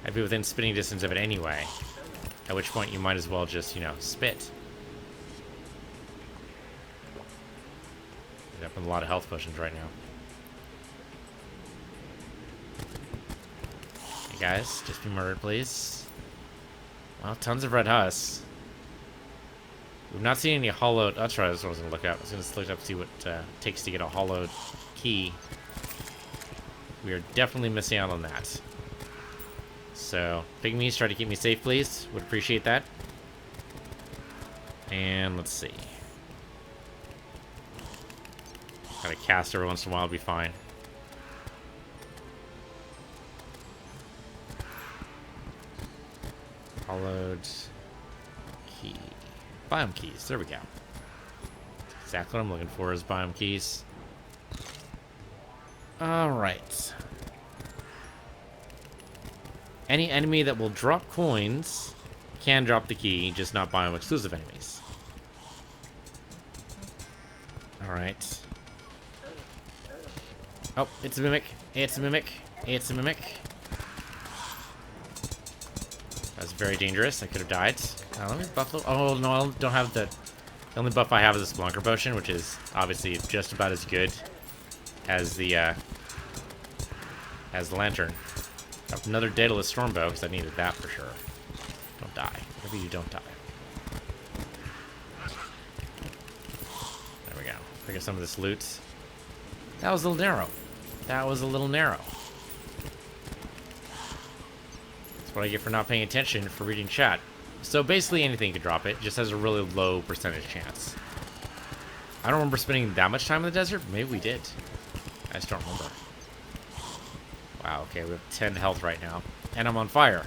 A: I'd be within spitting distance of it anyway, at which point you might as well just, you know, spit. End up with a lot of health potions right now. Hey guys, just be murdered, please. Well, tons of red husks. We've not seen any hollowed... That's right, that's what I was going to look up. I was going to look up to see what it takes to get a hollowed key. We are definitely missing out on that. So, pygmies, try to keep me safe, please. Would appreciate that. And let's see. Gotta cast every once in a while, it'll be fine. Hollowed key. Biome keys. There we go. Exactly what I'm looking for is biome keys. Alright. Any enemy that will drop coins can drop the key, just not biome exclusive enemies. Alright. Oh, it's a mimic. It's a mimic. It's a mimic. That's very dangerous. I could have died. Let me buff. Oh, no, I don't have the... The only buff I have is a Steampunker potion, which is obviously just about as good as the as the lantern. Got another Daedalus Stormbow, because I needed that for sure. Don't die. Maybe you don't die. There we go. Pick up some of this loot. That was a little narrow. That was a little narrow. That's what I get for not paying attention, for reading chat. So basically anything could drop it. Just has a really low percentage chance. I don't remember spending that much time in the desert. Maybe we did. I just don't remember. Wow, okay, we have 10 health right now. And I'm on fire.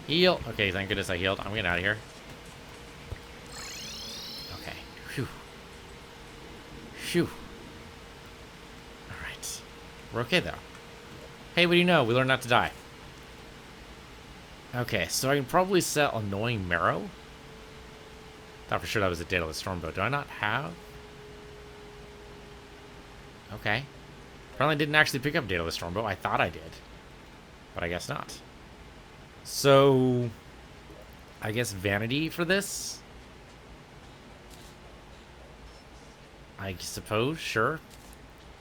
A: Heal. Okay, thank goodness I healed. I'm getting out of here. Okay. Phew. Phew. Alright. We're okay, though. Hey, what do you know? We learned not to die. Okay, so I can probably sell Annoying Marrow. Thought for sure that was a Daedalus Stormbow. Do I not have? Okay. Apparently didn't actually pick up Daedalus Stormbow. I thought I did. But I guess not. So, I guess Vanity for this? I suppose, sure.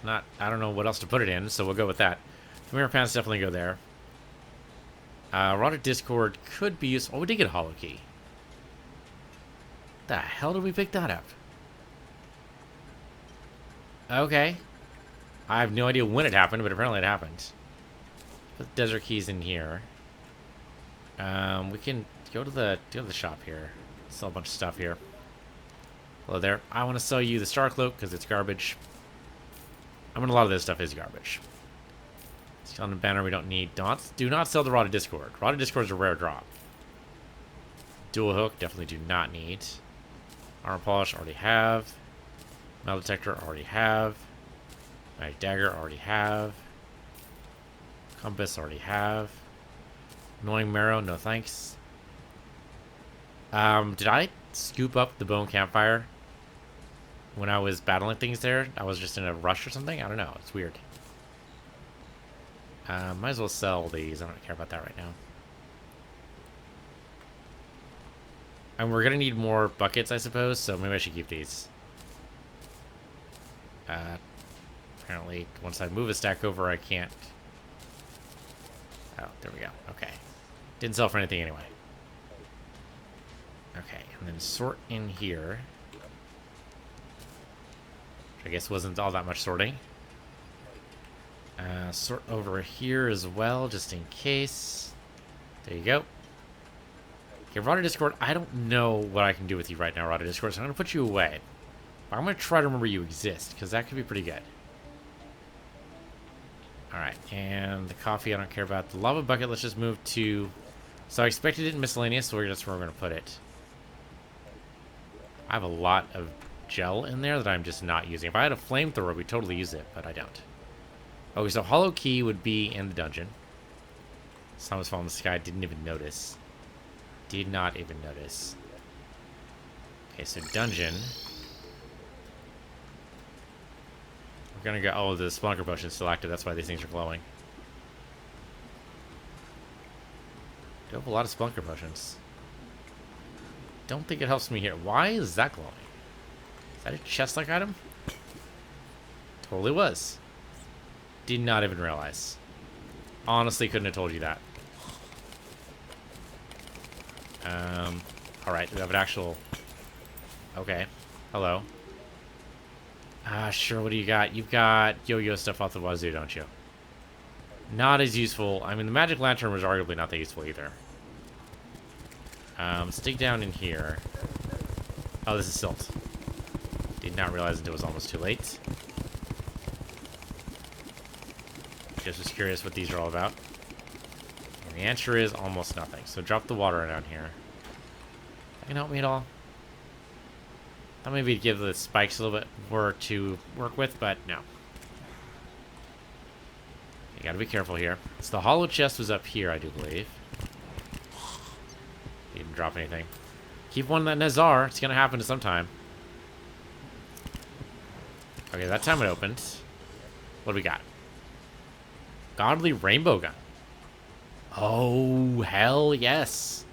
A: I don't know what else to put it in, so we'll go with that. Familiar Pants definitely go there. Rotted Discord could be useful. Oh, we did get a Hollow Key. The hell did we pick that up? Okay. I have no idea when it happened, but apparently it happened. Put the desert keys in here. We can go to the shop here. Sell a bunch of stuff here. Hello there. I want to sell you the Star Cloak because it's garbage. I mean, a lot of this stuff is garbage. Skeleton Banner we don't need. Do not sell the Rotted Discord. Rotted Discord is a rare drop. Dual Hook definitely do not need. Armor Polish already have. Metal Detector already have. Magic Dagger already have. Compass already have. Annoying Marrow, no thanks. Did I scoop up the Bone Campfire when I was battling things there? I was just in a rush or something? I don't know. It's weird. Might as well sell these. I don't care about that right now. And we're gonna need more buckets, I suppose, so maybe I should keep these. Apparently, once I move a stack over, I can't... Oh, there we go. Okay. Didn't sell for anything anyway. Okay, and then sort in here. Which I guess wasn't all that much sorting. Sort over here as well, just in case. There you go. Okay, Rotted Discord, I don't know what I can do with you right now, Rotted Discord, so I'm going to put you away. But I'm going to try to remember you exist, because that could be pretty good. Alright, and the coffee I don't care about. The lava bucket, let's just move to... So I expected it in miscellaneous, so that's where we're going to put it. I have a lot of gel in there that I'm just not using. If I had a flamethrower, we'd totally use it, but I don't. Okay, so Hollow Key would be in the dungeon. Sun was falling in the sky, didn't even notice. Did not even notice. Okay, so dungeon. We're gonna go... Oh, the Steampunker potion's still active, that's why these things are glowing. Do have a lot of Steampunker potions. Don't think it helps me here. Why is that glowing? Is that a chest-like item? Totally was. Did not even realize. Honestly, couldn't have told you that. Alright, we have an actual... Okay. Hello. Sure, what do you got? You've got yo-yo stuff off the wazoo, don't you? Not as useful. I mean, the magic lantern was arguably not that useful either. Let's dig down in here. Oh, this is silt. Did not realize until it was almost too late. Just was curious what these are all about. And the answer is almost nothing. So drop the water down here. That can help me at all. Thought maybe it'd give the spikes a little bit more to work with, but no. You gotta be careful here. So the hollow chest was up here, I do believe. Didn't drop anything. Keep one that Nazar. It's gonna happen sometime. Okay, that time it opened. What do we got? Godly Rainbow Gun. Oh, hell yes.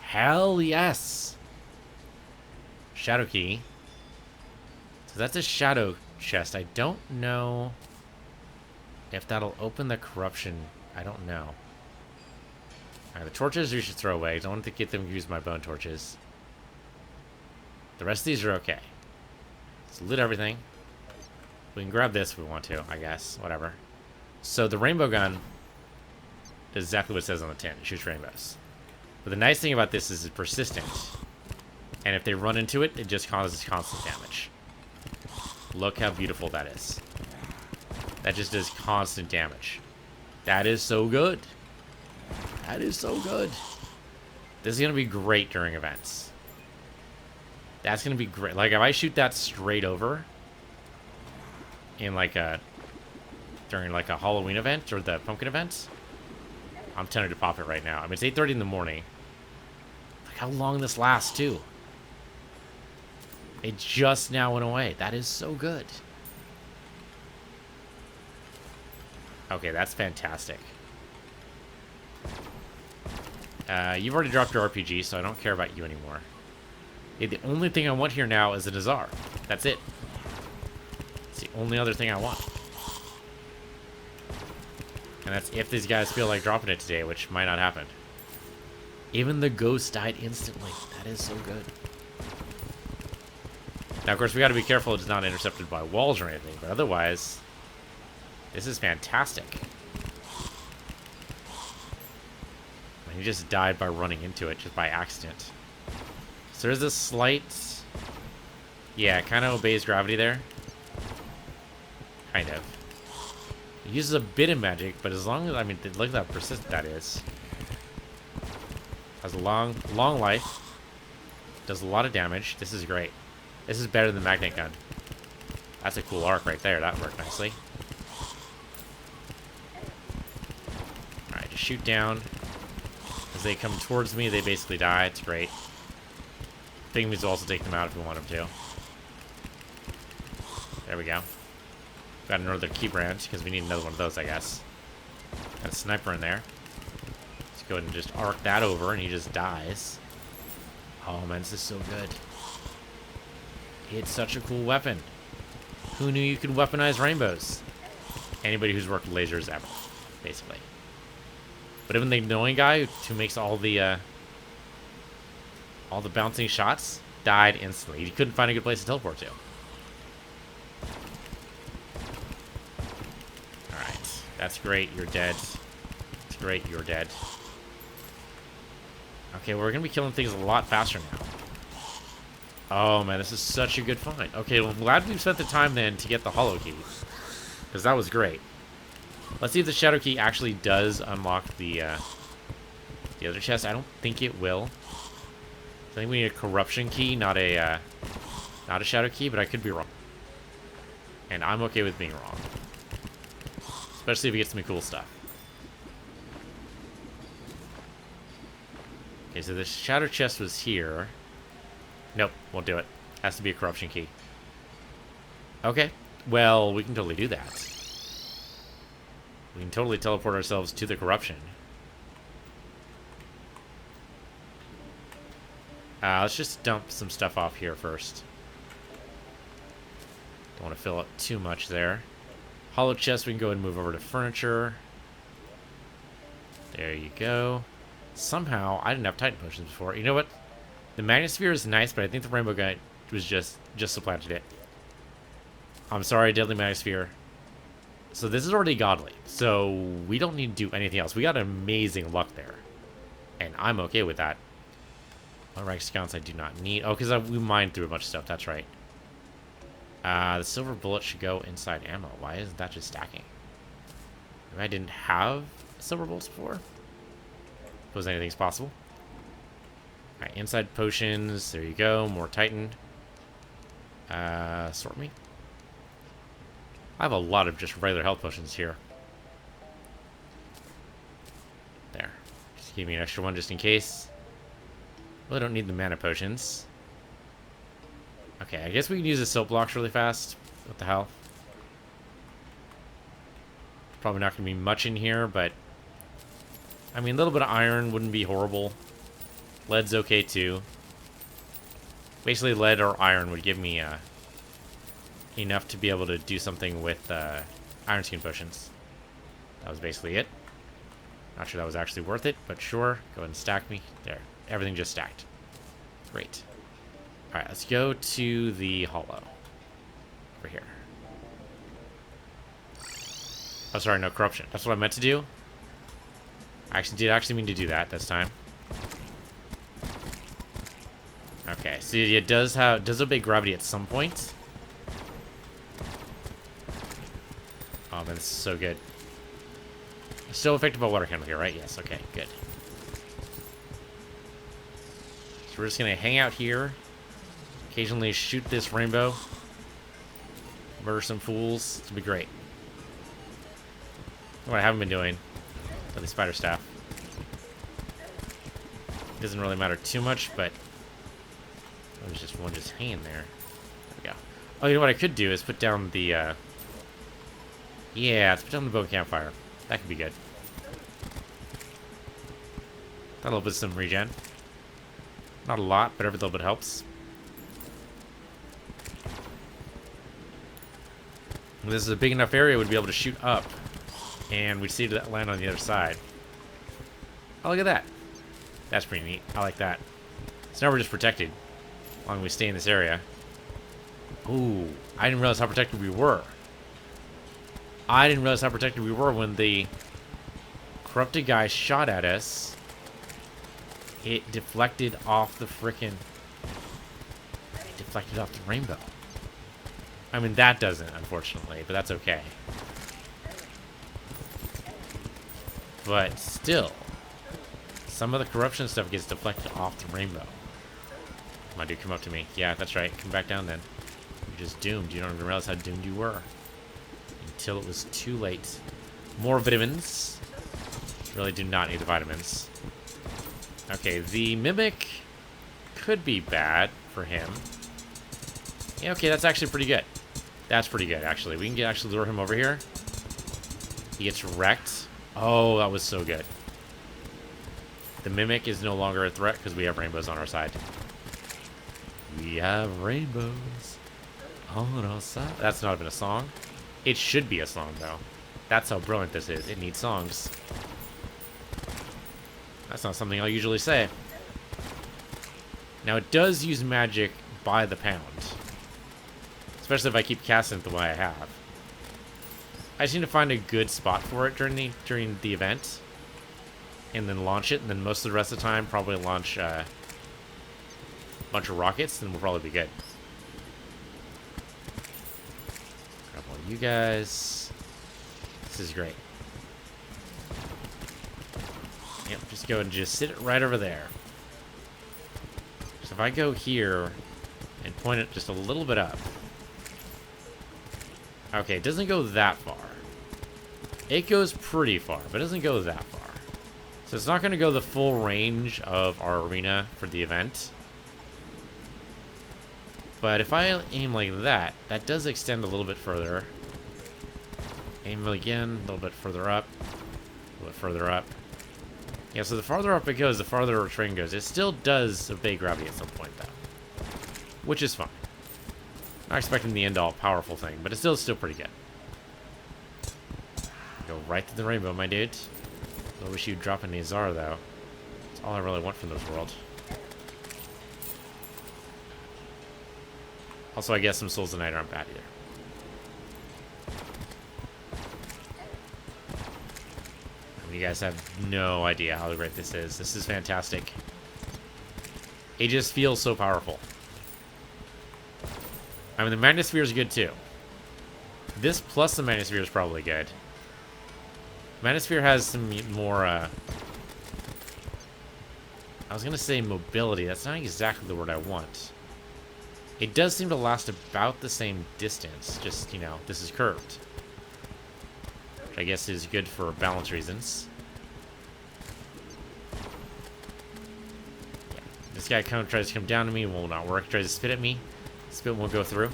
A: Hell yes. Shadow Key. So that's a shadow chest. I don't know If that'll open the corruption, I don't know. Alright, the torches we should throw away. I don't want to get them to use my bone torches. The rest of these are okay. Let's loot everything. We can grab this if we want to, I guess. Whatever. So the rainbow gun does exactly what it says on the tin. It shoots rainbows. But the nice thing about this is it's persistent. And if they run into it, it just causes constant damage. Look how beautiful that is. That just does constant damage. That is so good. That is so good. This is going to be great during events. That's going to be great. Like, if I shoot that straight over in, like, during, like, a Halloween event or the pumpkin event, I'm tempted to pop it right now. I mean, it's 8:30 in the morning. Look how long this lasts, too. It just now went away. That is so good. Okay, that's fantastic. You've already dropped your RPG, so I don't care about you anymore. The only thing I want here now is a Nazar. That's it. It's the only other thing I want. And that's if these guys feel like dropping it today, which might not happen. Even the ghost died instantly. That is so good. Now, of course, we got to be careful it's not intercepted by walls or anything, but otherwise, this is fantastic. He just died by running into it, just by accident. So there's this slight... Yeah, it kind of obeys gravity there. Kind of. It uses a bit of magic, but as long as... I mean, look at how persistent that is. Has a long life. Does a lot of damage. This is great. This is better than the magnet gun. That's a cool arc right there. That worked nicely. Alright, just shoot down. As they come towards me, they basically die. It's great. Thing means we'll also take them out if we want them to. There we go. Got another key branch, because we need another one of those, I guess. Got a sniper in there. Let's go ahead and just arc that over, and he just dies. Oh, man, this is so good. It's such a cool weapon. Who knew you could weaponize rainbows? Anybody who's worked with lasers ever, basically. But even the annoying guy who makes all the bouncing shots died instantly. He couldn't find a good place to teleport to. Alright. That's great. You're dead. It's great. You're dead. Okay, we're going to be killing things a lot faster now. Oh, man. This is such a good find. Okay, well, I'm glad we spent the time then to get the Hallow key. Because that was great. Let's see if the Shadow Key actually does unlock the other chest. I don't think it will. I think we need a Corruption Key, not a Shadow Key, but I could be wrong. And I'm okay with being wrong. Especially if we get some cool stuff. Okay, so the Shadow Chest was here. Nope, won't do it. Has to be a Corruption Key. Okay, well, we can totally do that. We can totally teleport ourselves to the corruption. Let's just dump some stuff off here first. Don't want to fill up too much there. Hollow chest, we can go ahead and move over to furniture. There you go. Somehow, I didn't have Titan potions before. You know what? The Magnosphere is nice, but I think the Rainbow Guy was just supplanted it. I'm sorry, Deadly Magnosphere. So this is already godly, so we don't need to do anything else. We got amazing luck there, and I'm okay with that. What rank scouts I do not need. Oh, because we mined through a bunch of stuff. That's right. The silver bullet should go inside ammo. Why isn't that just stacking? Maybe I didn't have silver bullets before. Suppose anything's possible. All right, inside potions. There you go. More Titan. Sort me. I have a lot of just regular health potions here. There. Just give me an extra one just in case. Well, I don't need the mana potions. Okay, I guess we can use the soap blocks really fast. What the hell? Probably not going to be much in here, but... I mean, a little bit of iron wouldn't be horrible. Lead's okay, too. Basically, lead or iron would give me, enough to be able to do something with iron skin potions. That was basically it. Not sure that was actually worth it, but sure. Go ahead and stack me. There. Everything just stacked. Great. Alright, let's go to the Hallow. Over here. Oh, sorry, no corruption. That's what I meant to do. I did actually mean to do that this time. Okay, so it does obey gravity at some point. Oh man, this is so good. Still effective by water candle here, right? Yes, okay, good. So we're just gonna hang out here. Occasionally shoot this rainbow. Murder some fools. It's gonna be great. What I haven't been doing. The spider staff. Doesn't really matter too much, but there's just one just hanging there. There we go. Oh, you know what I could do is put down the yeah, let's put down the bow campfire. That could be good. That'll help with some regen. Not a lot, but every little bit helps. If this is a big enough area, we'd be able to shoot up, and we'd see that land on the other side. Oh, look at that. That's pretty neat. I like that. So now we're just protected, as long as we stay in this area. Ooh, I didn't realize how protected we were. I didn't realize how protected we were when the corrupted guy shot at us. It deflected off the frickin'... It deflected off the rainbow. I mean, that doesn't, unfortunately, but that's okay. But still, some of the corruption stuff gets deflected off the rainbow. Come on, dude, come up to me. Yeah, that's right. Come back down then. You're just doomed. You don't even realize how doomed you were. Until it was too late. More vitamins. Really do not need the vitamins. Okay, the Mimic could be bad for him. Yeah, okay, that's actually pretty good. That's pretty good, actually. We can actually lure him over here. He gets wrecked. Oh, that was so good. The Mimic is no longer a threat because we have rainbows on our side. We have rainbows on our side. That's not even a song. It should be a song, though. That's how brilliant this is. It needs songs. That's not something I'll usually say. Now, it does use magic by the pound. Especially if I keep casting it the way I have. I just need to find a good spot for it during the event. And then launch it. And then most of the rest of the time, probably launch a bunch of rockets. And we'll probably be good. Grab all you guys. This is great. Yep, just go and just sit it right over there. So if I go here and point it just a little bit up. Okay, it doesn't go that far. It goes pretty far, but it doesn't go that far. So it's not going to go the full range of our arena for the event. But if I aim like that, that does extend a little bit further. Aim again, a little bit further up. A little bit further up. Yeah, so the farther up it goes, the farther our train goes. It still does obey gravity at some point, though. Which is fine. Not expecting the end-all powerful thing, but it's still pretty good. Go right to the rainbow, my dude. I wish you'd drop a Nazar, though. That's all I really want from this world. Also, I guess some Souls of Night aren't bad either. You guys have no idea how great this is. This is fantastic. It just feels so powerful. I mean, the Magnosphere is good too. This plus the Magnosphere is probably good. Magnosphere has some more, I was going to say mobility. That's not exactly the word I want. It does seem to last about the same distance. Just, you know, this is curved. Which I guess is good for balance reasons. Yeah. This guy kind of tries to come down to me. Will not work. Tries to spit at me. Spit won't go through.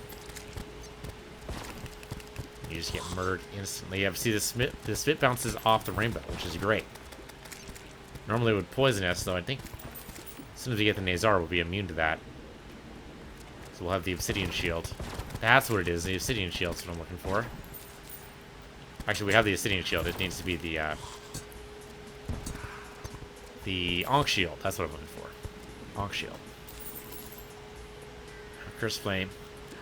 A: You just get murdered instantly. You see the spit bounces off the rainbow, which is great. Normally it would poison us, though I think as soon as we get the Nazar, we'll be immune to that. So we'll have the Obsidian Shield. That's what it is. The Obsidian Shield is what I'm looking for. Actually, we have the Obsidian Shield. It needs to be the Ankh Shield. That's what I'm looking for. Ankh Shield. Curse Flame.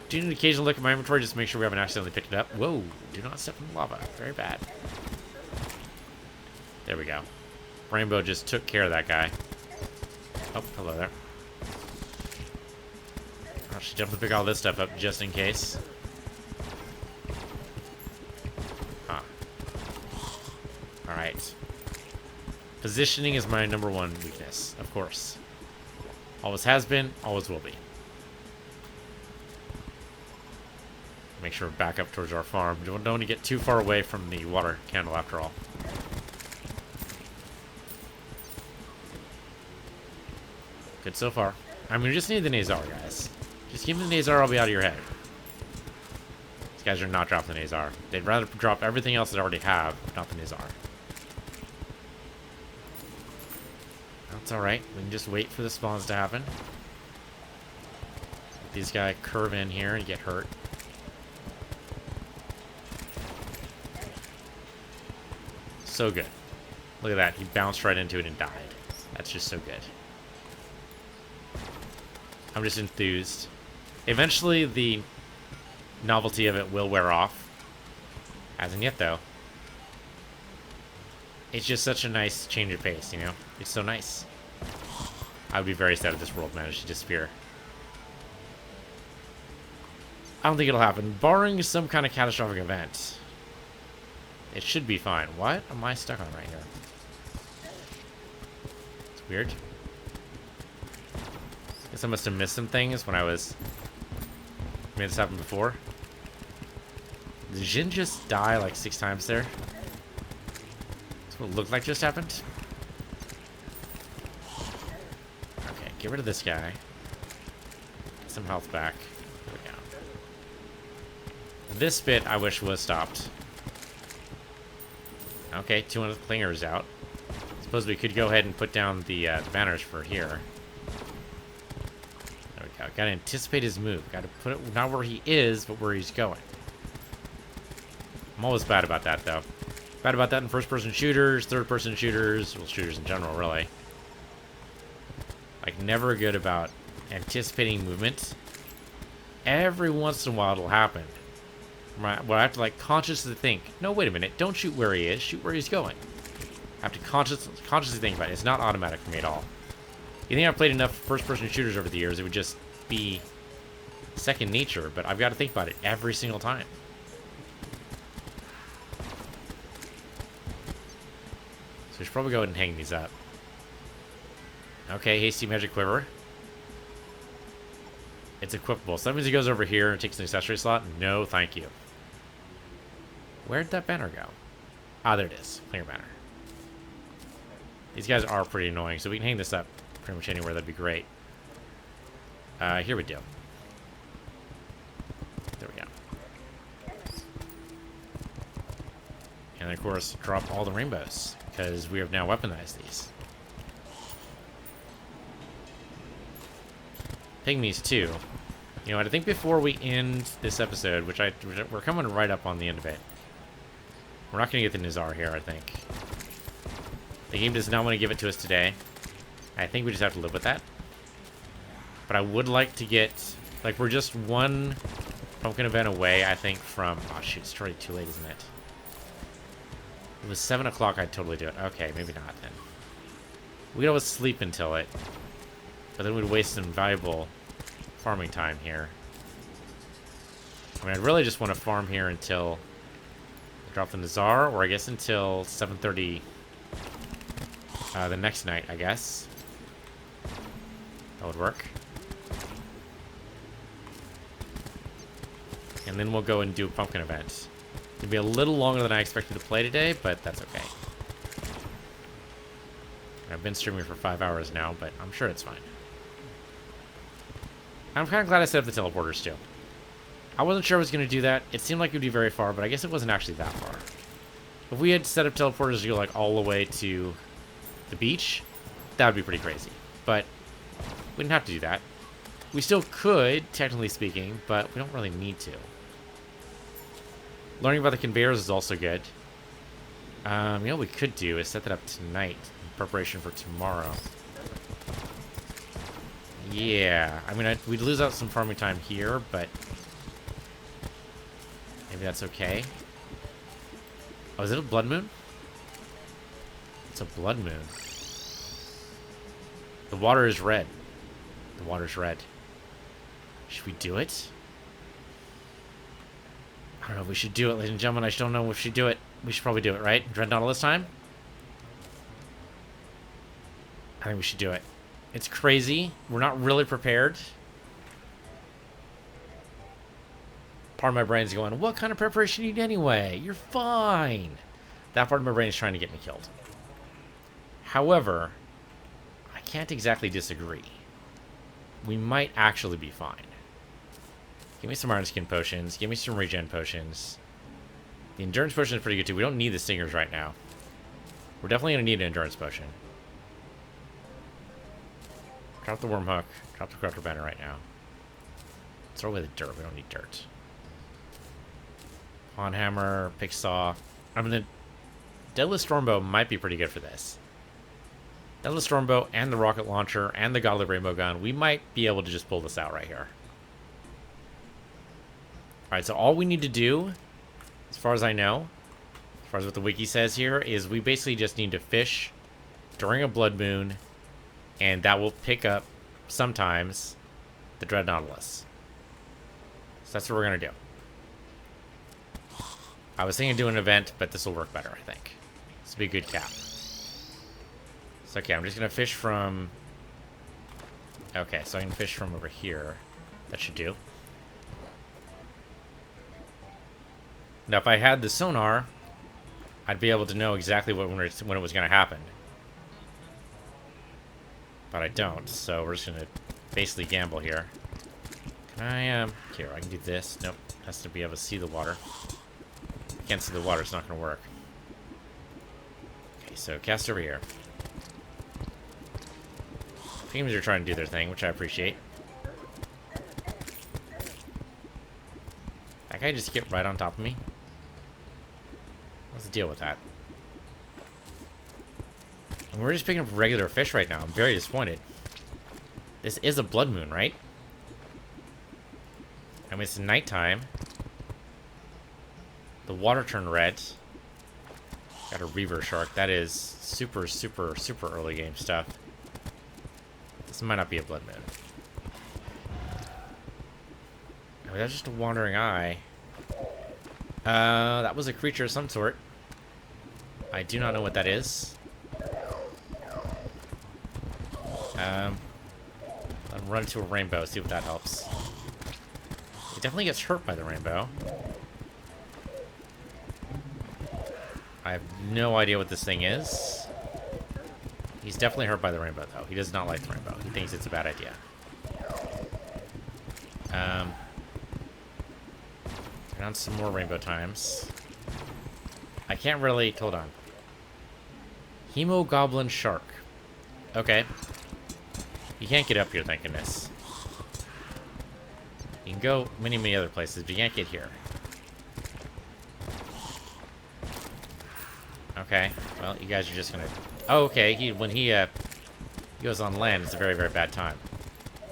A: Do you need an occasional look at my inventory just to make sure we haven't accidentally picked it up? Whoa, do not step in the lava. Very bad. There we go. Rainbow just took care of that guy. Oh, hello there. I should definitely pick all this stuff up just in case. Huh. Alright. Positioning is my #1 weakness, of course. Always has been, always will be. Make sure we're back up towards our farm. Don't want to get too far away from the water candle after all. Good so far. I mean, we just need the Nazar, guys. Just give me the Nazar, I'll be out of your head. These guys are not dropping the Nazar. They'd rather drop everything else they already have, not the Nazar. That's alright. We can just wait for the spawns to happen. Let these guys curve in here and get hurt. So good. Look at that. He bounced right into it and died. That's just so good. I'm just enthused. Eventually, the novelty of it will wear off. Hasn't yet, though. It's just such a nice change of pace, you know? It's so nice. I would be very sad if this world managed to disappear. I don't think it'll happen. Barring some kind of catastrophic event, it should be fine. What am I stuck on right here? It's weird. Guess I must have missed some things when I was... made this happen before. Did Jin just die like 6 times there? That's what it looked like just happened. Okay, get rid of this guy. Get some health back. There we go. This bit I wish was stopped. Okay, 200 clingers out. Suppose we could go ahead and put down the banners for here. There we go. Gotta anticipate his move. Gotta put it not where he is, but where he's going. I'm always bad about that, though. Bad about that in first-person shooters, third-person shooters, well, shooters in general, really. Like, never good about anticipating movement. Every once in a while it'll happen. Well, I have to, like, consciously think, no, wait a minute, don't shoot where he is, shoot where he's going. I have to consciously think about it. It's not automatic for me at all. You think I've played enough first-person shooters over the years, it would just be second nature, but I've got to think about it every single time. So we should probably go ahead and hang these up. Okay, Hasty Magic Quiver. It's equipable. So that means he goes over here and takes an accessory slot. No, thank you. Where'd that banner go? Ah, there it is. Clear banner. These guys are pretty annoying, so we can hang this up pretty much anywhere. That'd be great. Here we go. There we go. And of course, drop all the rainbows, because we have now weaponized these. Pygmies too. You know what, I think before we end this episode, which we're coming right up on the end of it. We're not going to get the Nizar here, I think. The game does not want to give it to us today. I think we just have to live with that. But I would like to get... Like, we're just one pumpkin event away, I think, from... Oh, shoot, it's already too late, isn't it? If it was 7 o'clock, I'd totally do it. Okay, maybe not, then. We'd always sleep until it. But then we'd waste some valuable farming time here. I mean, I really just want to farm here until... drop the Nizar, or I guess until 7:30 the next night, I guess. That would work. And then we'll go and do a pumpkin event. It'll be a little longer than I expected to play today, but that's okay. I've been streaming for 5 hours now, but I'm sure it's fine. I'm kind of glad I set up the teleporters, too. I wasn't sure I was going to do that. It seemed like it would be very far, but I guess it wasn't actually that far. If we had set up teleporters to go like all the way to the beach, that would be pretty crazy. But we didn't have to do that. We still could, technically speaking, but we don't really need to. Learning about the conveyors is also good. You know what we could do is set that up tonight in preparation for tomorrow. Yeah, I mean, we'd lose out some farming time here, but maybe that's okay. Oh, is it a blood moon? It's a blood moon. The water is red. The water's red. Should we do it? I don't know if we should do it, ladies and gentlemen. I just don't know if we should do it. We should probably do it, right? Dreadnought all this time? I think we should do it. It's crazy. We're not really prepared. Part of my brain's going, what kind of preparation do you need anyway? You're fine. That part of my brain is trying to get me killed. However, I can't exactly disagree. We might actually be fine. Give me some Iron Skin potions. Give me some regen potions. The endurance potion is pretty good too. We don't need the stingers right now. We're definitely going to need an endurance potion. Drop the worm hook. Drop the corruptor banner right now. Throw away the dirt. We don't need dirt. Pawn hammer, pick saw. I mean, the Deadly Stormbow might be pretty good for this. Deadly Stormbow and the rocket launcher and the Godly Rainbow Gun. We might be able to just pull this out right here. Alright, so all we need to do, as far as I know, as far as what the wiki says here, is we basically just need to fish during a blood moon, and that will pick up, sometimes, the Dread Nautilus. So that's what we're going to do. I was thinking of doing an event, but this will work better, I think. This will be a good cap. So, okay, I'm just going to fish from... Okay, so I can fish from over here. That should do. Now, if I had the sonar, I'd be able to know exactly when it was going to happen. But I don't, so we're just going to basically gamble here. Can I, here, I can do this. Nope, has to be able to see the water. Can't see the water, it's not going to work. Okay, so cast over here. Teams are trying to do their thing, which I appreciate. That guy just get right on top of me. What's the deal with that? And we're just picking up regular fish right now. I'm very disappointed. This is a blood moon, right? I mean, it's nighttime. The water turned red. Got a reaver shark. That is super, super, super early game stuff. This might not be a blood moon. I mean, that's just a wandering eye. That was a creature of some sort. I do not know what that is. I'll run into a rainbow, see if that helps. It definitely gets hurt by the rainbow. I have no idea what this thing is. He's definitely hurt by the rainbow, though. He does not like the rainbow. He thinks it's a bad idea. Turn on some more rainbow times. I can't really... Hold on. Hemogoblin Shark. Okay. You can't get up here, thank goodness. You can go many, many other places, but you can't get here. Okay. Well, you guys are just gonna... Oh, okay. When he goes on land, it's a very, very bad time.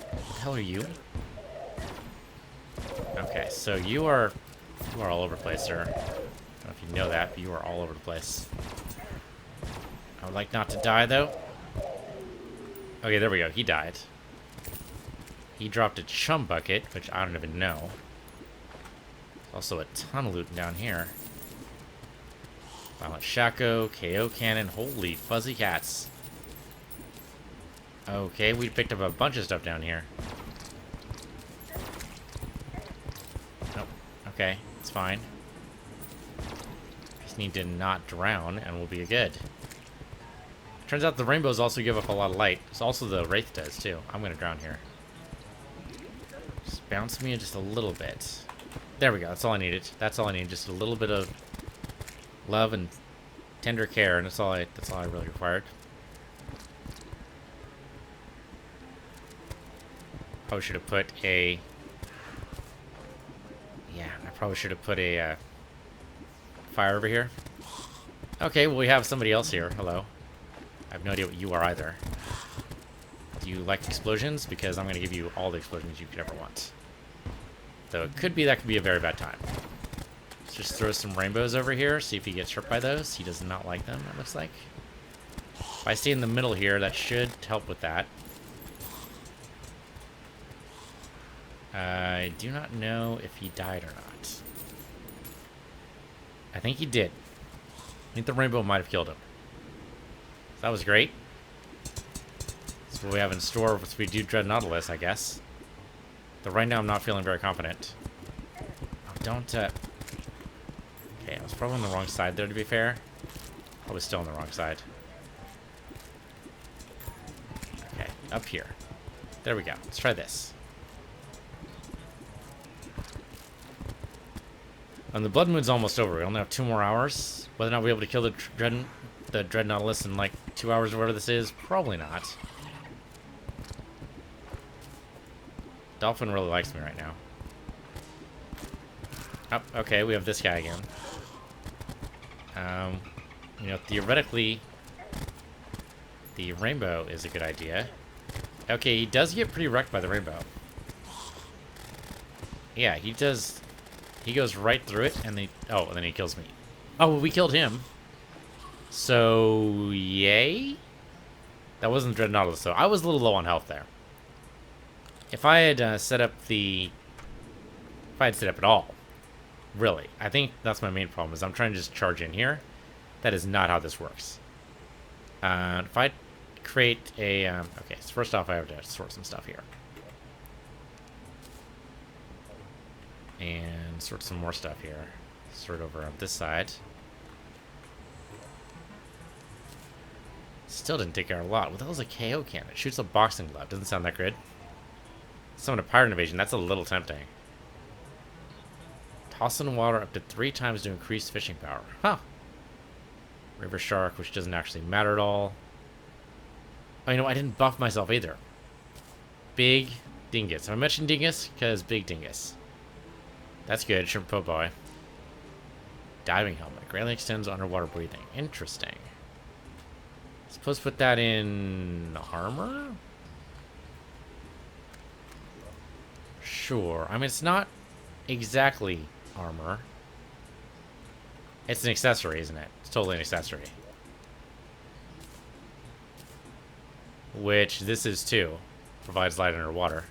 A: What the hell are you? Okay, so you are all over the place, sir. I don't know if you know that, but you are all over the place. I would like not to die, though. Okay, there we go. He died. He dropped a chum bucket, which I don't even know. Also a ton of loot down here. Violent Shaco, KO Cannon. Holy fuzzy cats. Okay, we picked up a bunch of stuff down here. Nope. Okay, it's fine. Just need to not drown and we'll be good. Turns out the rainbows also give up a lot of light. It's also the Wraith does too. I'm gonna drown here. Just bounce me just a little bit. There we go. That's all I needed. That's all I need. Just a little bit of love and tender care, and that's all I really required. Probably should have put a... Yeah, I probably should have put a fire over here. Okay, well, we have somebody else here. Hello. I have no idea what you are either. Do you like explosions? Because I'm going to give you all the explosions you could ever want. Though it could be that could be a very bad time. Let's just throw some rainbows over here, see if he gets hurt by those. He does not like them, it looks like. If I stay in the middle here, that should help with that. I do not know if he died or not. I think he did. I think the rainbow might have killed him. So that was great. That's what we have in store once we do Dread Nautilus, I guess. Though right now I'm not feeling very confident. Oh, don't, Okay, I was probably on the wrong side there, to be fair. Probably still on the wrong side. Okay, up here. There we go. Let's try this. And the Blood Moon's almost over. We only have 2 more hours. Whether or not we'll be able to kill the Dread Nautilus in like 2 hours or whatever this is, probably not. Dolphin really likes me right now. Oh, okay, we have this guy again. You know, theoretically, the rainbow is a good idea. Okay, he does get pretty wrecked by the rainbow. Yeah, he does. He goes right through it, and then he kills me. Oh, well, we killed him. So, yay? That wasn't Dread Nautilus, so I was a little low on health there. If I had set up the... If I had set up at all, really, I think that's my main problem, is I'm trying to just charge in here. That is not how this works. If I create a... okay, so first off, I have to sort some stuff here. And sort some more stuff here. Sort over on this side. Still didn't take out a lot. Well, that was a KO cannon. It shoots a boxing glove. Doesn't sound that good. Summon a pirate invasion. That's a little tempting. Toss in water up to 3 times to increase fishing power. Huh. River shark, which doesn't actually matter at all. Oh, you know, I didn't buff myself either. Big dingus. I mentioned dingus because big dingus. That's good. Shrimp po' boy. Diving helmet. Greatly extends underwater breathing. Interesting. Suppose put that in armor? Sure. I mean, it's not exactly armor. It's an accessory, isn't it? It's totally an accessory. Which this is too. Provides light underwater.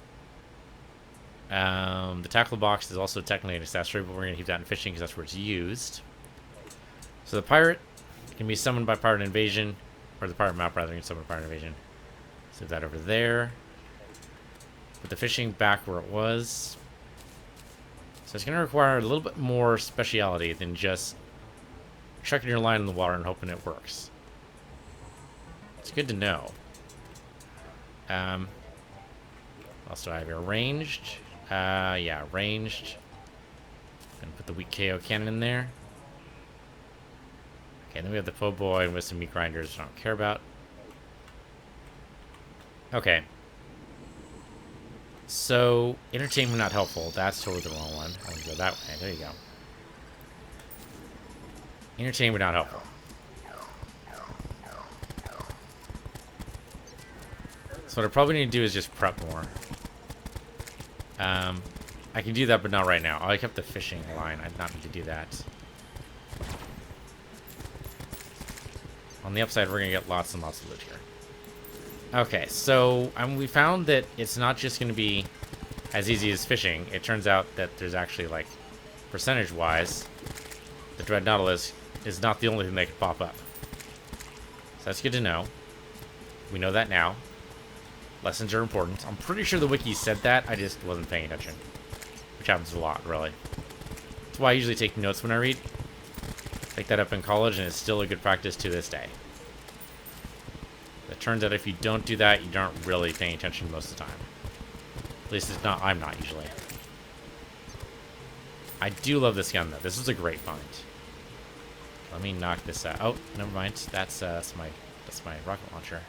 A: The tackle box is also technically an accessory, but we're going to keep that in fishing because that's where it's used. So the pirate can be summoned by pirate invasion. Or the pirate map, rather, can summon pirate invasion. Save that over there. Put the fishing back where it was. So it's going to require a little bit more speciality than just chucking your line in the water and hoping it works. It's good to know. What else do I have here? Ranged. Yeah, ranged. Gonna put the weak KO cannon in there. Okay, then we have the po' boy with some meat grinders I don't care about. Okay. So, entertainment not helpful. That's totally the wrong one. I'm gonna go that way. There you go. Entertainment not helpful. So what I probably need to do is just prep more. I can do that, but not right now. I kept the fishing line. I did not need to do that. On the upside, we're going to get lots and lots of loot here. Okay, so we found that it's not just going to be as easy as fishing. It turns out that there's actually, like, percentage-wise, the Dread Nautilus is not the only thing that could pop up. So that's good to know. We know that now. Lessons are important. I'm pretty sure the wiki said that. I just wasn't paying attention. Which happens a lot, really. That's why I usually take notes when I read. Picked that up in college, and it's still a good practice to this day. It turns out if you don't do that, you aren't really paying attention most of the time. At least it's not. I'm not usually. I do love this gun, though. This is a great find. Let me knock this out. Oh, never mind. That's my rocket launcher.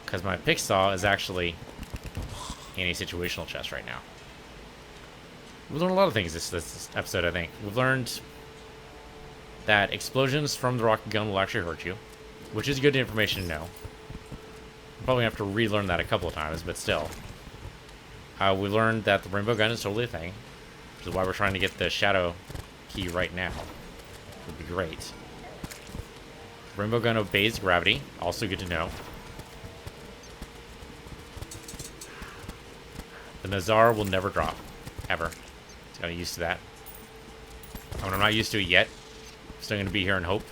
A: Because my pick saw is actually in a situational chest right now. We've learned a lot of things this episode, I think. We've learned that explosions from the rocket gun will actually hurt you, which is good information to know. Probably have to relearn that a couple of times, but still. We learned that the rainbow gun is totally a thing, which is why we're trying to get the shadow key right now. Would be great. Rainbow gun obeys gravity, also good to know. The Nazar will never drop, ever. Just got used to that. I mean, I'm not used to it yet. Still going to be here in hope.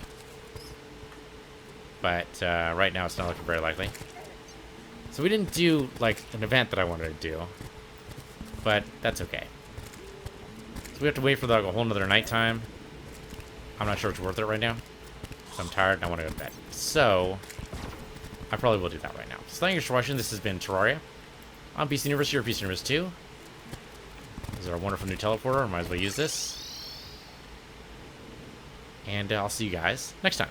A: But right now it's not looking very likely. So we didn't do, like, an event that I wanted to do. But that's okay. So we have to wait for, like, a whole nother nighttime. I'm not sure it's worth it right now. So I'm tired and I want to go to bed. So, I probably will do that right now. So thank you for watching. This has been Terraria. I'm Piece of the Universe, you're Piece of the Universe 2. This is our wonderful new teleporter. I might as well use this. And I'll see you guys next time.